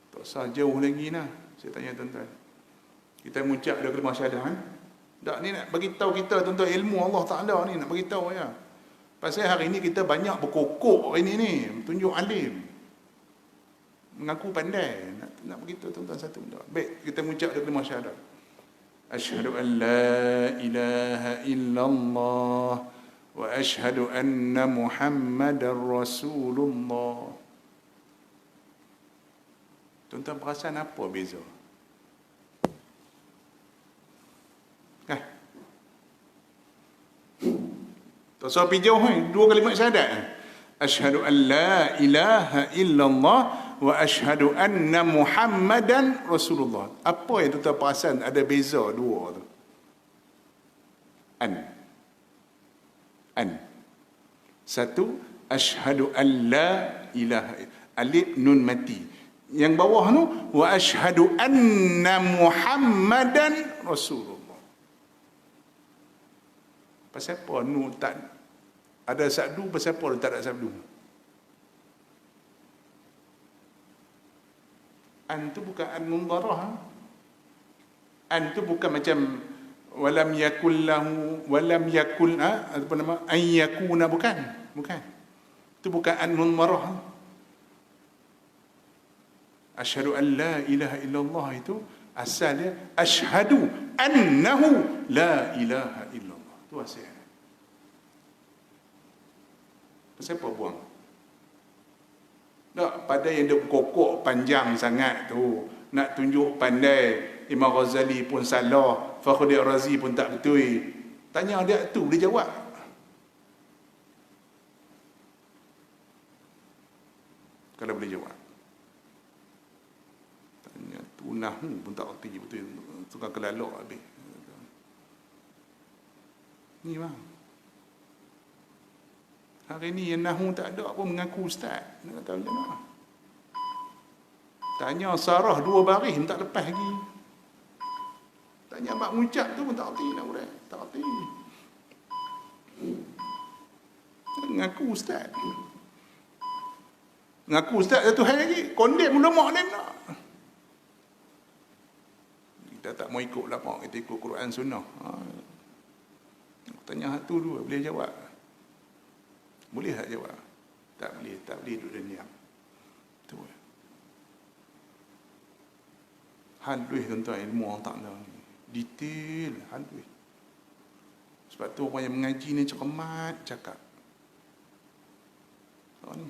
Tak usah jauh lagi lah. Saya tanya tuan-tuan. Kita mengucap dah kalimah syahadah kan? Tak, ni nak bagi tahu kita tuan-tuan ilmu Allah Taala ni nak bagi tahu ya. Pasal hari ni kita banyak berkokok hari ni tunjuk alim. Mengaku pandai. Nak bagi tahu tuan-tuan satu benda. Baik, kita mengucap dah kalimah syahadah. Asyhadu an la ilaha illallah wa asyhadu anna Muhammadar Rasulullah. Tuan-tuan perasan apa beza? Tak usah pergi jauh, 2 kalimat syahadat. Asyhadu an la ilaha illallah wa asyhadu anna Muhammadan Rasulullah. Apa yang tuan-tuan perasan ada beza dua tu? An. Satu, asyhadu an la ilaha illallah. Alif nun mati. Yang bawah tu, wa asyhadu anna Muhammadan Rasulullah. Pasal apa nu tak ada sabdu, pasal apa tak ada sabdu? An tu bukan an mudharah. An tu bukan macam walam yakul lahu walam yakul apa nama an yakuna, bukan. Itu bukan an mudharah. Asyhadu an la ilaha illallah itu asalnya asyhadu annahu la ilaha illallah. Tu asal. Pasal apa buang? Tak, pada yang dia berkokok panjang sangat tu, nak tunjuk pandai, Imam Ghazali pun salah, Fakhruddin Razi pun tak betul. Tanya dia tu, dia jawab. Kalau boleh jawab. Tanya tu nahu pun tak erti betul, tukang kelalak habis. Ni bang. Hari ni yang nahu tak ada pun mengaku ustaz. Nak tahu macam mana? Tanya sarah 2 baris pun tak lepas lagi. Tanya bab ngucap tu pun tak erti nak urai. Tak erti. Mengaku ustaz. Mengaku ustaz satu hal lagi. Kondem ulama ni nak. Kita tak mau ikut lah pak. Kita ikut Quran Sunnah. Tanya hak tu dulu, boleh jawab? Boleh tak jawab? Tak boleh duduk dan diam. Tu. Halus tuan-tuan ilmu orang Ta'ala ni. Detail, halus. Sebab tu orang yang mengaji ni cermat cakap. So, ni.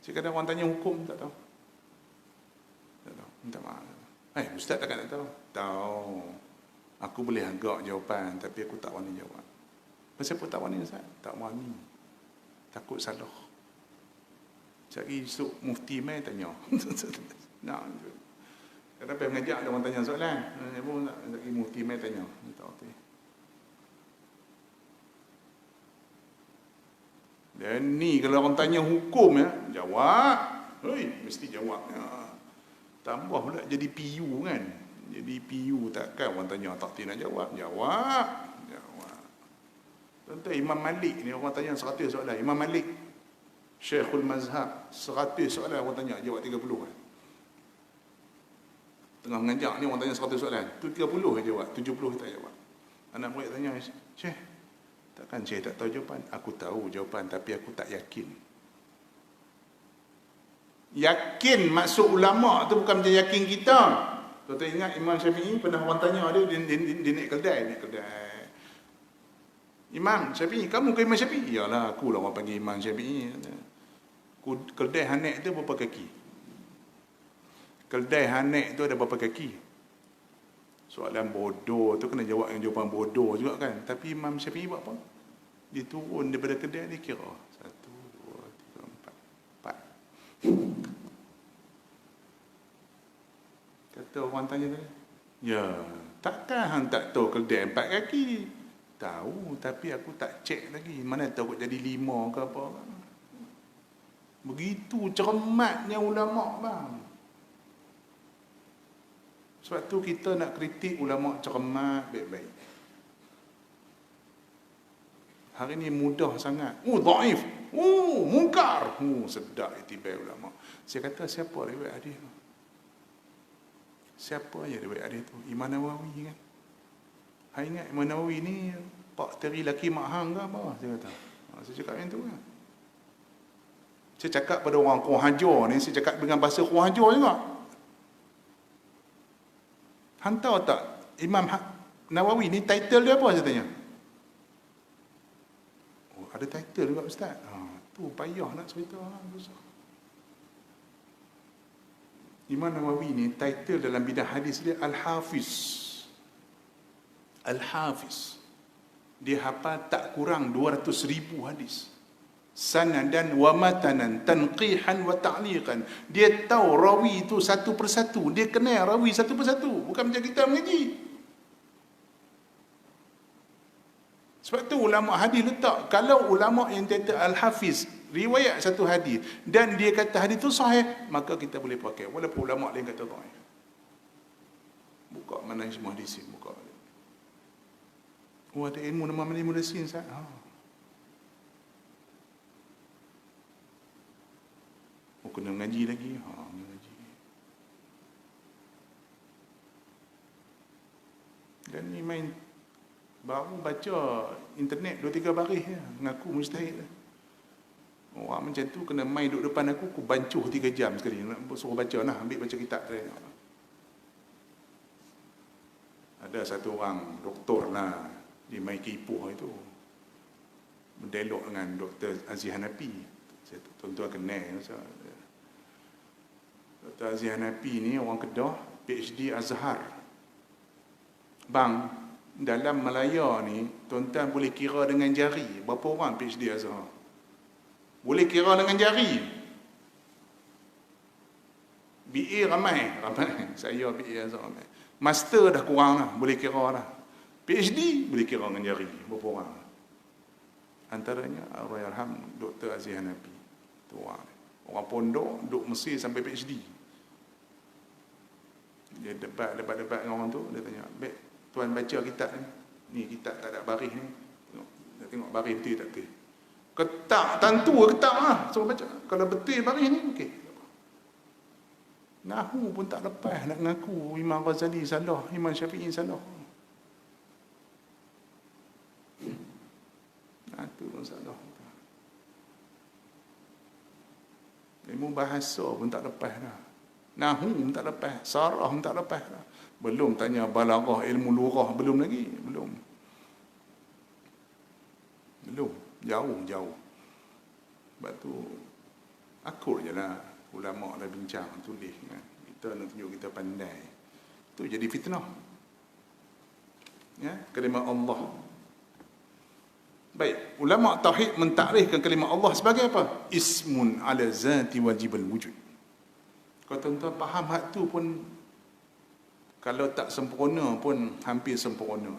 Kadang orang tanya hukum, tak tahu. Tak tahu, minta maaf. Ustaz takkan tak tahu? Tahu. Aku boleh agak jawapan, tapi aku tak wani jawab. Pasal apa tak wani, Ustaz? Tak wani. Takut salah. Cari esok mufti mai tanya. Nak. Kadang pergi mengajak ada orang tanya soalan. Saya pun nak cari mufti mai tanya. Tak erti. Dan ni kalau orang tanya hukum ya, jawab. Hei, mesti jawabnya. Tambah pula jadi PU kan. Jadi PU takkan orang tanya tak nak jawab. Jawab. Contoh Imam Malik ni orang tanya 100 soalan. Imam Malik, Syekhul Mazhab, 100 soalan orang tanya, jawab 30 kan. Tengah mengajar ni orang tanya 100 soalan, tu 30 je jawab, 70 tak jawab. Anak murid tanya, Syekh, takkan Syekh tak tahu jawapan? Aku tahu jawapan tapi aku tak yakin. Yakin maksud ulama tu bukan macam yakin kita. Tuan ingat Imam Syafi'i pernah orang tanya dia naik kedai. Imam Syafi'i, kamu ke Imam Syafi'i? Yalah, aku lah orang panggil Imam Syafi'i. Kedai Hanek tu berapa kaki? Kedai Hanek tu ada berapa kaki? Soalan bodoh tu kena jawab dengan jawapan bodoh juga kan. Tapi Imam Syafi'i buat apa? Dia turun daripada kedai, dia kira 1, 2, 3, 4. Kata orang tanya tadi, ya, takkan hang tak tahu kedai 4 kaki? Tahu, tapi aku tak cek lagi. Mana tahu jadi 5 ke apa. Begitu cermatnya ulama' bang. Sebab tu kita nak kritik ulama' cermat baik-baik. Hari ni mudah sangat. Dhaif. Mungkar. Sedap itibar ulama'. Saya kata siapa riwayat hadis tu? Siapa je riwayat hadis tu? Imam Nawawi kan? Hai ingat Imam Nawawi ni pak teri laki mak hang ke apa? Saya kata. Saya cakap macam tu kan. Saya cakap pada orang Qur'an Hajar ni, saya cakap dengan bahasa Qur'an Hajar juga. Hang tahu tak Imam Nawawi ni title dia apa saya tanya? Oh, ada title juga ustaz. Tu payah nak cerita susah. Imam Nawawi ni title dalam bidang hadis dia Al-Hafiz. Al-Hafiz. Dia hafal tak kurang 200,000 hadis. Sanadan wa matanan, tanqihan wa ta'liqan. Dia tahu rawi itu satu persatu. Dia kenal rawi satu persatu. Bukan macam kita mengaji. Sebab tu ulama hadis letak, kalau ulama yang kata Al-Hafiz riwayat satu hadis dan dia kata hadis itu sahih, maka kita boleh pakai walaupun ulama lain kata dhaif. Buka mana semua hadis, buka. Oh, ada ilmu nama ilmu dasin Ustaz. Oh, kena mengaji lagi. Mengaji. Dan ni main baru baca internet 2-3 baris ya, mengaku mustahil. Orang macam tu kena main duduk depan aku bancuh 3 jam sekali nak suruh baca lah, ambil baca kitab dia. Ada satu orang doktor lah di Mai Kipuh itu berdialog dengan Dr. Aziz Hanapi. Saya tuan-tuan kenal. Dr. Aziz Hanapi ni orang Kedah, PhD Azhar. Bang, dalam Malaya ni tuan-tuan boleh kira dengan jari berapa orang PhD Azhar? Boleh kira dengan jari. BA ramai. Saya BA Azhar ramai. Master dah kurang lah, boleh kira lah. PhD boleh kira dengan jari berapa orang. Antaranya Allahyarham Dr. Aziz Hanafi. Tu orang pondok duduk Mesir sampai PhD. Dia debat dengan orang tu, dia tanya, "Baik, tuan baca kitab ni. Ni kitab tak ada baris ni. Tengok baris betul tak betul." Ketak tentu ketak lah, suruh baca. Kalau betul baris ni okey. Nahu pun tak lepas nak ngaku Imam Ghazali salah, Imam Syafi'i salah. Itu masalah. Ilmu bahasa pun tak lepas dah. Nahu pun tak lepas, sarah pun tak lepas dah. Belum tanya balaghah, ilmu lughah, belum lagi, belum. Jauh. Sebab tu akur je lah ulama' dah bincang, tulis kan. Kita nak tunjuk kita pandai. Itu jadi fitnah. Ya, kalimah Allah. Baik, ulama' tauhid mentakrifkan kalimah Allah sebagai apa? Ismun ala zati wajibal wujud. Kalau tuan-tuan faham hak tu pun, kalau tak sempurna pun hampir sempurna.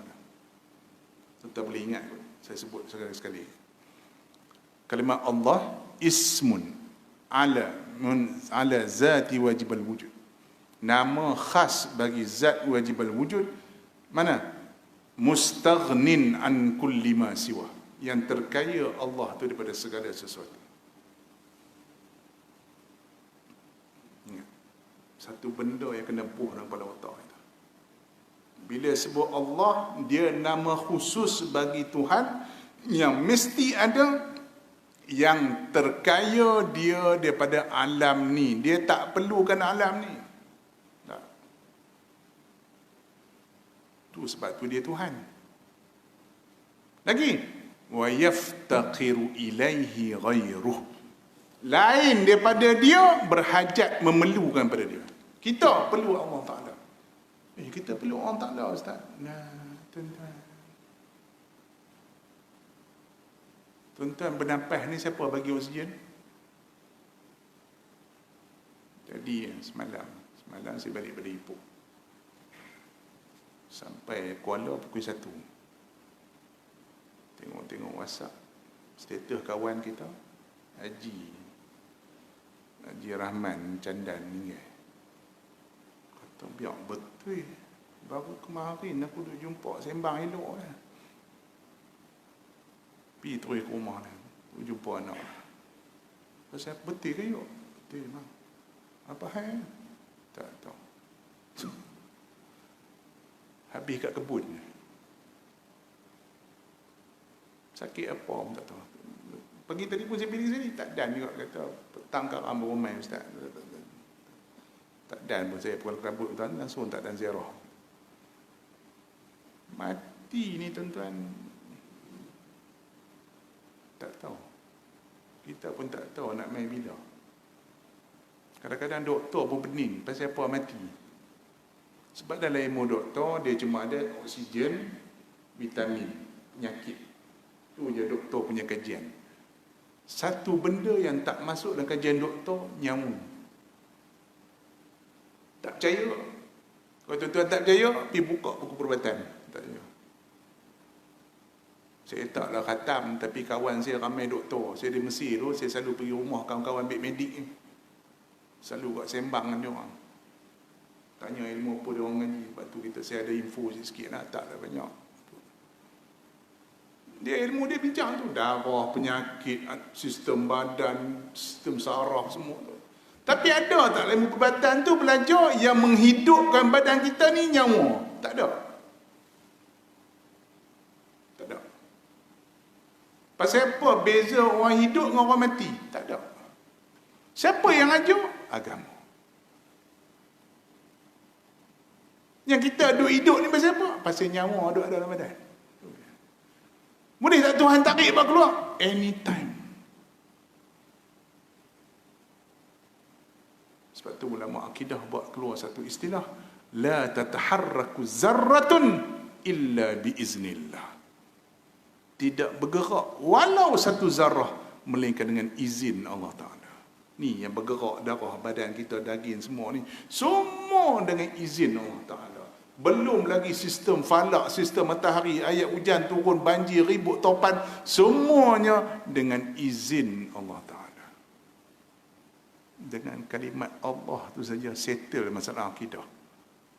Tuan-tuan boleh ingat, saya sebut sekali-sekali. Kalimah Allah ismun ala ala zati wajib al-wujud. Nama khas bagi zat wajib al-wujud mana? Mustaghnin an kulli ma siwa. Yang terkaya Allah tu daripada segala sesuatu. Ingat. Satu benda yang kena buh dalam kepala otak kita. Bila sebut Allah, dia nama khusus bagi Tuhan yang mesti ada, yang terkaya dia daripada alam ni. Dia tak perlukan alam ni. Tak. Tu sebab tu dia Tuhan. Lagi, wa yaftaqiru ilaihi ghairuh. Lain daripada dia berhajat memerlukan pada dia. Kita perlu Allah Taala. Kita perlu Allah Taala, Ustaz. Nah, tuan-tuan. Tuan-tuan bernafas ni siapa bagi oksigen? Jadi semalam saya balik pada Ipoh. Sampai Kuala pukul 1. Tengok WhatsApp. Status kawan kita, Haji Rahman Candan ni. Kata biar betul. Baru kemarin aku duk jumpa sembang elok lah. Pergi terus ke rumah ni. Jumpa anak. Pasal betul ke yuk? Betul memang. Apa hal? Tak tahu. Habis kat kebun. Sakit apa pun tak tahu. Pagi tadi pun saya pilih sini. Tak dan juga kata. Petang kat rambut ramai Ustaz. Tak dan pun saya pukul rambut tuan. Langsung tak dan ziarah. Mati ni tuan-tuan. Tak tahu. Kita pun tak tahu nak main bila. Kadang-kadang doktor pun pening pasal apa mati. Sebab dalam ilmu doktor dia cuma ada oksigen, vitamin, penyakit. Tu je doktor punya kajian. Satu benda yang tak masuk dalam kajian doktor, nyawa. Tak percaya. Kalau tuan-tuan tak percaya, pergi buka buku perubatan. Tak percaya. Saya taklah khatam, tapi kawan saya ramai doktor. Saya di Mesir tu, saya selalu pergi rumah kawan-kawan ambil medik ni. Selalu buat sembang dengan dia orang. Tanya ilmu apa dia orang ngaji. Lepas tu saya ada info sikit lah, taklah banyak. Dia ilmu dia bincang tu. Darah, penyakit, sistem badan, sistem saraf, semua tu. Tapi ada tak ilmu perubatan tu belajar yang menghidupkan badan kita ni nyawa? Tak ada. Pasal apa beza orang hidup dengan orang mati? Tak ada. Siapa yang ajar? Agama. Yang kita hidup ni pasal apa? Pasal nyawa ada dalam badan. Boleh tak Tuhan tarik buat keluar? Anytime. Sebab tu ulama akidah buat keluar satu istilah. La tataharraku zarratun illa biiznillah. Tidak bergerak walau satu zarah melainkan dengan izin Allah Ta'ala. Ni yang bergerak darah badan kita, daging semua ni, semua dengan izin Allah Ta'ala. Belum lagi sistem falak, sistem matahari, ayat hujan turun, banjir, ribut, topan, semuanya dengan izin Allah Ta'ala. Dengan kalimat Allah tu saja settle masalah akidah.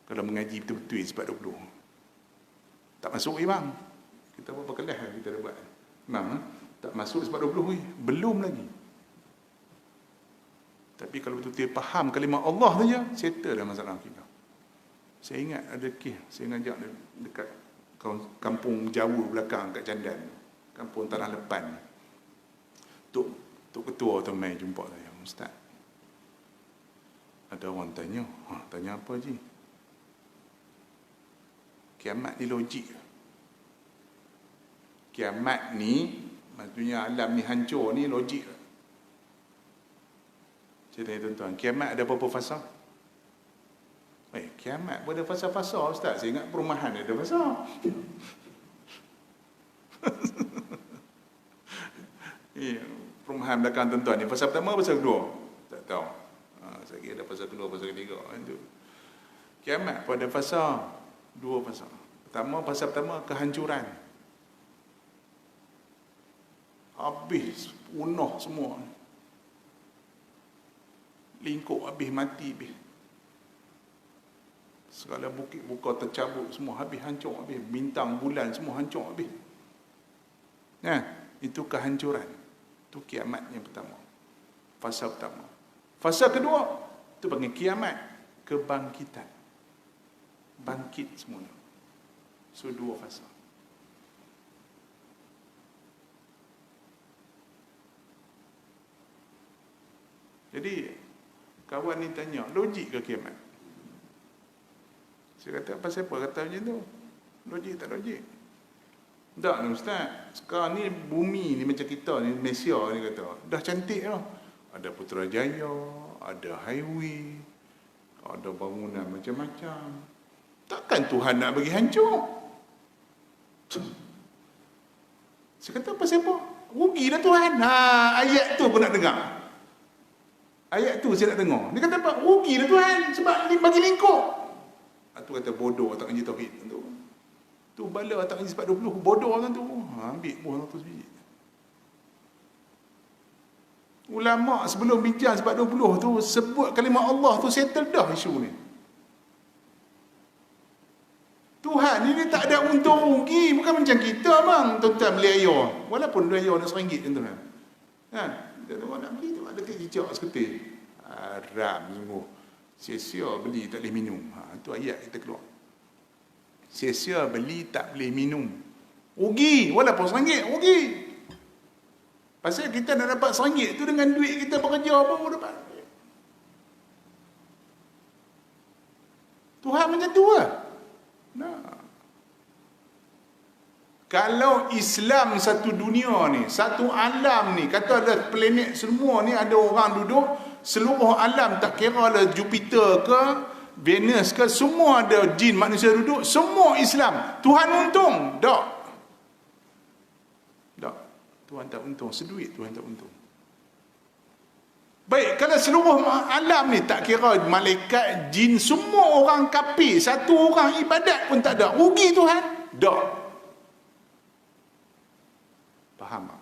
Kalau mengaji betul-betul sebab 20. Tak masuk imam. Kita berapa kelas kita dah buat. Memang tak masuk sebab 20 belum lagi. Tapi kalau betul-betul faham kalimah Allah saja, settle dah masalah kita. Saya ingat ada kes, saya ngajak dekat kampung Jawa belakang kat Candan. Kampung Tanah Lepan. Tok ketua tu mai jumpa saya, Ustaz. Ada orang tanya, tanya apa Haji? Kiamat ni logik. Kiamat ni, maksudnya alam ni hancur ni logik. Saya tanya tuan-tuan, kiamat ada berapa fasa? Kiamat pun ada fasa-fasa Ustaz. Saya ingat perumahan ada fasa. Perumahan belakang tuan-tuan ni, fasa pertama, fasa kedua? Tak tahu. Saya kira ada fasa kedua, fasa ketiga. Kiamat pun ada fasa. 2 fasa. Fasa pertama, kehancuran. Habis, punah semua. lingkup habis, mati habis. Segala bukit buka tercabut, semua habis, hancur habis. Bintang, bulan semua hancur habis. Itu kehancuran. Itu kiamat yang pertama. Fasa pertama. Fasa kedua, itu panggil kiamat. Kebangkitan. Bangkit semula. So, 2 fasa. Jadi, kawan ni tanya, logik ke kiamat? Saya kata, pasal apa kata macam tu? Logik tak logik? Tak ni Ustaz, sekarang ni bumi ni macam kita ni, Malaysia ni kata, dah cantik lah. Ada Putrajaya, ada highway, ada bangunan macam-macam. Takkan Tuhan nak bagi hancur? Saya kata, pasal apa? Rugilah Tuhan. Ayat tu pun nak dengar. Ayat tu saya nak dengar. Dia kata apa? Rugilah Tuhan sebab bagi lingkup. Tu kata bodoh tak ngaji tauhid tu. Tu bala tak ngaji 420 bodoh kan tu. Ambil buah 100 biji. Ulama sebelum bincang 420 tu sebut kalimah Allah tu settle dah isu ni. Tuhan ni dia tak ada untung rugi, bukan macam kita bang, tuan-tuan beli air. Walaupun beli air nak RM1 tuan-tuan. Dia nak beli tu ada cicak seketil. Haram sungguh. Sia-sia beli tak boleh minum. Tu ayat kita keluar. Sia-sia beli tak boleh minum. Rugi, walaupun RM1, rugi. Pasal kita nak dapat RM1 tu dengan duit kita bekerja baru dapat. Tuhan macam tu lah. Kalau Islam satu dunia ni, satu alam ni, kata ada planet semua ni ada orang duduk, seluruh alam tak kira lah Jupiter ke Venus ke, semua ada jin manusia duduk, semua Islam. Tuhan untung? Tak. Tak. Tuhan tak untung. Seduit Tuhan tak untung. Baik, kalau seluruh alam ni tak kira malaikat, jin, semua orang kafir, satu orang ibadat pun tak ada, rugi Tuhan? Tak. Faham tak?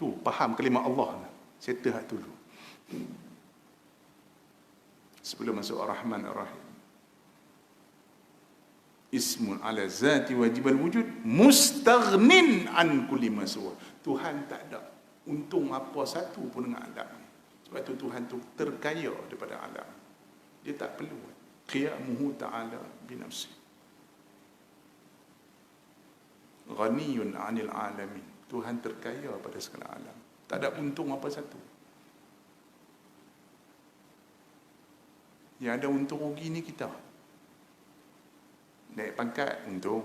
Tu, faham kalimah Allah. Settle hati dulu. Sebelum masuk Ar-Rahman Ar-Rahim. Ismun ala zati wajibal wujud mustaghnin an kulli maswa. Tuhan tak ada untung apa satu pun dengan alam. Sebab tu Tuhan tu terkaya daripada alam. Dia tak perlu qiyamuhu ta'ala binafsi. Ghaniyun 'anil alamin. Tuhan terkaya pada segala alam. Tak ada untung apa satu. Yang ada untung rugi ni kita. Naik pangkat, untung.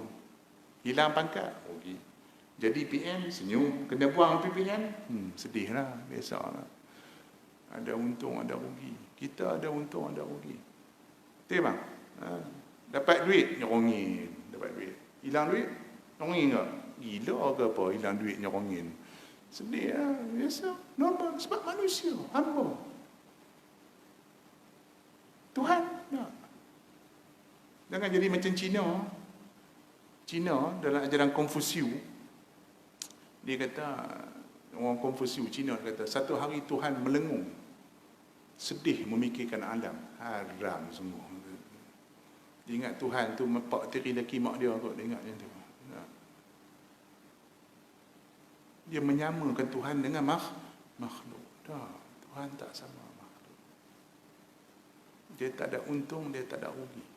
Hilang pangkat, rugi. Jadi PM, senyum. Kena buang PPM, sedih lah, biasa lah. Ada untung, ada rugi. Kita ada untung, ada rugi. Betul bang? Dapat duit, nyerongin. Dapat duit. Hilang duit, nyerongin tak? Gila ke apa, hilang duit, nyerongin. Sedih lah, biasa. Normal, sebab manusia, hamba. Tuhan, tak. Jangan jadi macam Cina. Cina dalam ajaran Konfusius, dia kata, orang Konfusius Cina kata, satu hari Tuhan melengung, sedih memikirkan alam. Haram semua. Dia ingat Tuhan tu mepak tiri laki mak dia kot, dia ingat macam tu. Dia menyamakan Tuhan dengan makhluk. Tak, Tuhan tak sama makhluk. Dia tak ada untung, dia tak ada rugi.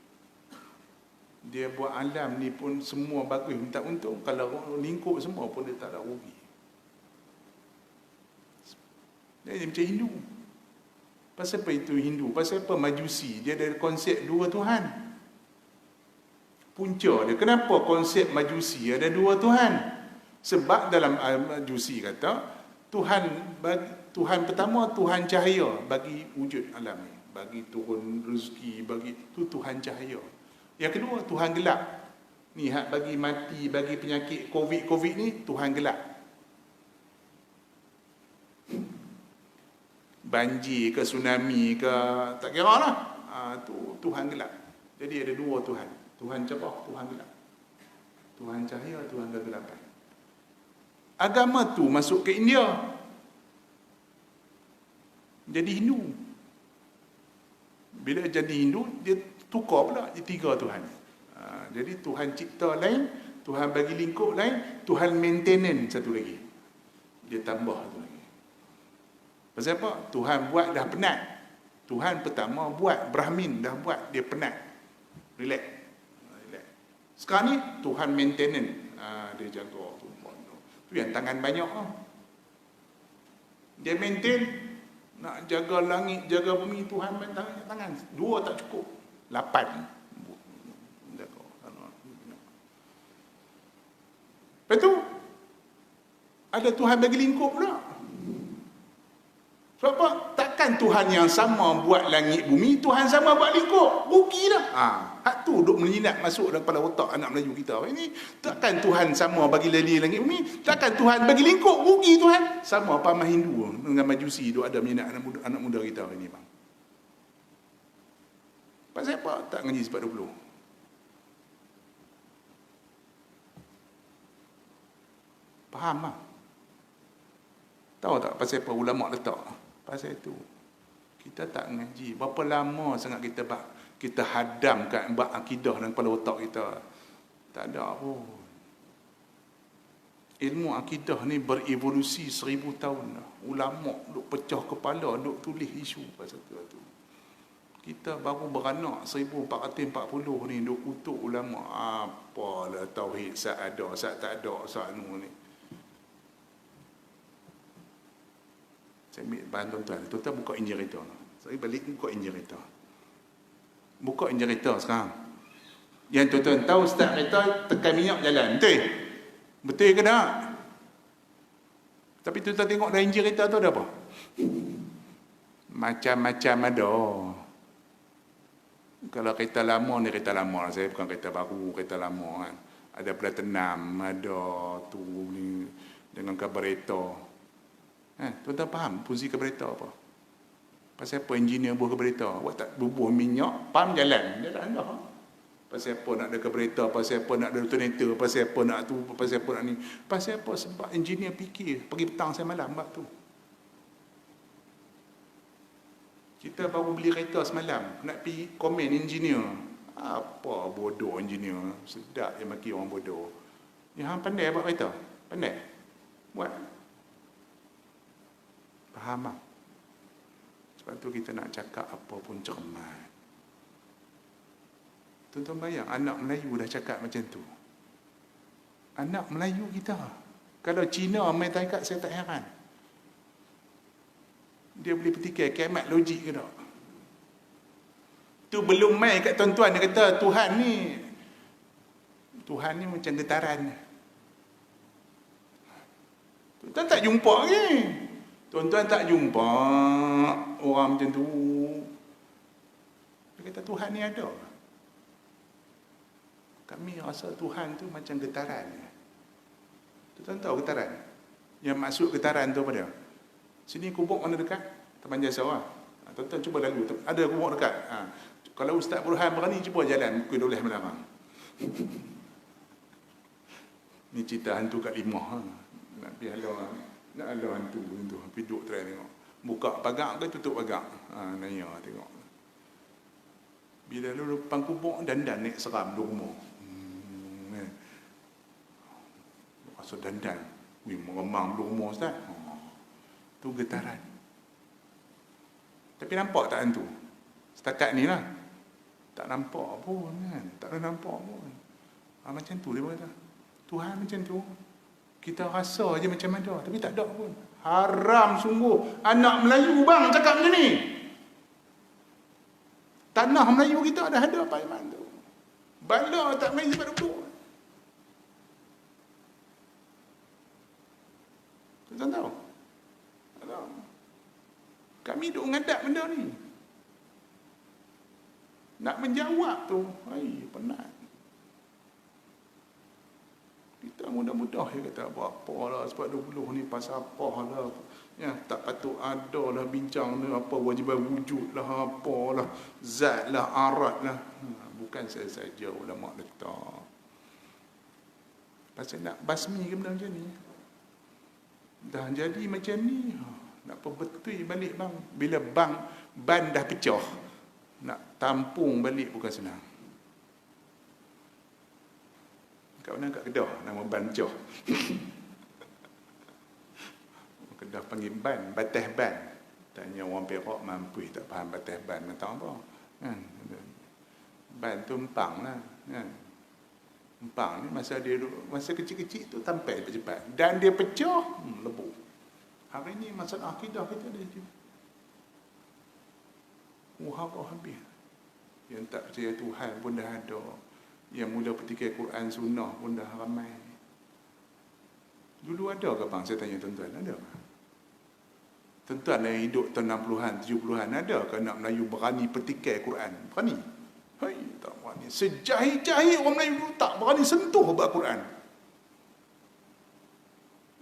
Dia buat alam ni pun semua bagus, minta untung. Kalau lingkup semua pun dia tak ada rugi. Dia macam Hindu. Pasal apa itu Hindu? Pasal apa Majusi? Dia ada konsep dua Tuhan. Punca dia. Kenapa konsep Majusi ada dua Tuhan? Sebab dalam Majusi kata, Tuhan pertama, Tuhan cahaya bagi wujud alam ni. Bagi turun rezeki, bagi tu Tuhan cahaya. Yang kedua, Tuhan gelap. Ni hak bagi mati, bagi penyakit COVID ni, Tuhan gelap. Banjir ke tsunami ke, tak kira lah. Tu Tuhan gelap. Jadi ada dua Tuhan. Tuhan cerah, Tuhan gelap. Tuhan cahaya, Tuhan kegelapan. Agama tu masuk ke India. Jadi Hindu. Bila jadi Hindu, dia tukar pula jadi 3 Tuhan. Jadi Tuhan cipta lain, Tuhan bagi lingkup lain, Tuhan maintenance satu lagi. Dia tambah satu lagi. Pasal apa? Tuhan buat dah penat. Tuhan pertama buat, Brahmin dah buat, dia penat. Relax. Sekarang ni Tuhan maintenance. Dia jaga tu. Tu yang tangan banyak lah. Dia maintain, nak jaga langit, jaga bumi, Tuhan tangan. 2 tak cukup. 8. Lepas tu, ada Tuhan bagi lingkup pula. Sebab apa? Takkan Tuhan yang sama buat langit bumi, Tuhan sama buat lingkup. Rugi dah. Hak tu duk menyinak masuk dalam kepala otak anak Melayu kita. Ini takkan Tuhan sama bagi lali langit bumi, takkan Tuhan bagi lingkup. Rugi Tuhan. Sama paham Hindu dengan Majusi duk ada minat anak muda kita ini, bang. Pasal apa tak ngaji sebab 20? Faham tak? Tahu tak pasal apa ulama letak? Pasal itu. Kita tak ngaji. Berapa lama sangat kita hadamkan bab akidah dalam kepala otak kita. Tak ada pun. Ilmu akidah ni berevolusi 1000 tahun dah. Ulama duk pecah kepala, duk tulis isu pasal tu. Kita baru beranak 1440 ni duk kutuk ulama. Apalah tauhid sat ada, sat tak ada, sat ni. Saya ambil bahan tuan-tuan. Tuan-tuan buka Injil-Rita. Saya balik buka Injil-Rita. Buka Injil-Rita sekarang. Yang tuan-tuan tahu start kereta tekan minyak jalan. Betul? Betul ke tak? Tapi tuan-tuan tengok dalam Injil-Rita tu ada apa? Macam-macam ada. Kalau kereta lama ni kereta lama. Saya bukan kereta baru, kereta lama kan. Ada platinum, ada tu ni dengan karburetor. Tuan-tuan faham fungsi karburetor apa? Pasal apa engineer buat karburetor? Awak tak bubuh minyak, pam jalan. Dia tak ada. Pasal apa nak ada karburetor? Pasal apa nak ada alternator? Pasal apa nak tu? Pasal apa nak ni? Pasal apa? Sebab engineer fikir. Pagi petang saya malam buat tu. Kita baru beli kereta semalam. Nak pergi komen engineer. Apa bodoh engineer? Sedap dia maki orang bodoh. Ya, hang pandai buat kereta? Pandai? Buat. Faham tak? Sebab tu kita nak cakap apa pun cermat. Tuan-tuan bayang, anak Melayu dah cakap macam tu. Anak Melayu kita. Kalau Cina main taikat, saya tak heran. Dia boleh petikai kiamat logik ke tak? Tu belum main kat tuan-tuan, dia kata Tuhan ni macam getaran. Tuan-tuan tak jumpa ni. Tuan-tuan tak jumpa orang macam tu. Dia kata Tuhan ni ada. Kami rasa Tuhan tu macam getaran. Tuan-tuan tahu getaran? Yang maksud getaran tu apa dia? Sini kubur mana dekat? Taman Jasa lah. Tuan-tuan cuba lalu. Ada kubur dekat. Kalau Ustaz Burhan berani, cuba jalan pukul 12 malam. Ni cerita hantu kat Limah. Nak pergi halau. Nak halau hantu tu. Pergi duduk try tengok. Buka pagar ke tutup pagar? Naya tengok. Bila lu depan kubur, dandan naik seram dua rumah. Rasa dandan. Meremang dua rumah Ustaz. Tu getaran. Tapi nampak tak hantu? Setakat ni lah. Tak nampak pun kan. Tak ada nampak pun. Macam tu dia berkata. Tuhan macam tu. Kita rasa je macam ada. Tapi tak ada pun. Haram sungguh. Anak Melayu bang cakap macam ni. Tanah Melayu kita dah ada Pak Iman tu. Bala tak main sebab duduk. Tuan tahu? Kami duk ngadap benda ni. Nak menjawab tu, penat. Kita mudah-mudah dia kata apa lah sebab 20 ni pasal apa lah. Ya, tak patut ada lah bincang ni apa wajiban wujud lah apalah zat lah arat lah. Bukan saya saja ulama letak. Pasal nak basmi ke benda macam ni. Dah jadi macam ni. Nak perbetul balik bang. Bila ban dah pecah. Nak tampung balik bukan senang. Kat mana? Kat Kedah, nama Banjoh. Kedah panggil ban, batas ban. Tanya orang Perak mampu tak faham batas ban, tahu apa? Kan? Ban tu empang lah. Kan? Empang ni masa kecil-kecil tu tampil cepat. Dan dia pecah, lebur. Hari ni masalah akidah kita ada je. Kau habis. Yang tak percaya Tuhan pun dah ada. Yang mula petikai Quran sunnah pun dah ramai. Dulu ada ke bang? Saya tanya tuan-tuan, ada ke? Tuan-tuan yang hidup tahun 60-an, 70-an, ada ke nak Melayu berani petikai Quran? Berani? Hai, tak berani. Sejahir-jahir orang Melayu dulu tak berani sentuh Al-Quran.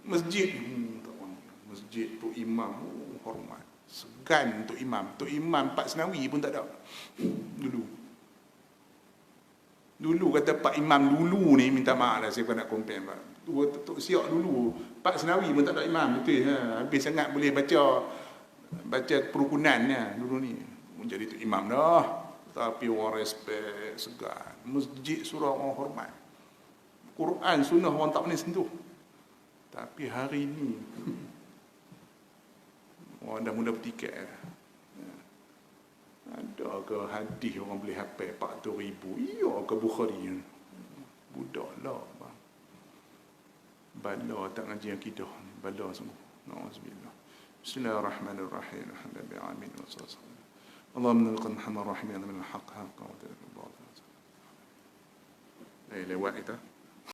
Masjid, tak berani. Masjid tu imam, hormat. Segan untuk imam. Untuk imam Pak Senawi pun tak ada. Dulu kata Pak Imam dulu ni, minta maaf lah saya pun nak komplain Pak. Tok Siok dulu, Pak Senawi pun tak ada imam, betul ha? Habis sangat boleh baca perukunannya dulu ni. Jadi tu imam dah. Tapi orang respect, segan. Masjid surah orang hormat. Quran sunnah orang tak boleh sentuh. Tapi hari ni orang dah mula bertikai. Ada ke hadis orang boleh hafal 400,000? Iya ke Bukhari? Budak lah bang. Bala tak ngaji akidah ni. Bala semua. Na'udzubillah. Bismillahirrahmanirrahim. Alhamdulillah. Amin. Allahumma laqad hamar rahimana min al-haq haqqa wa ta'ala. Lewat kita.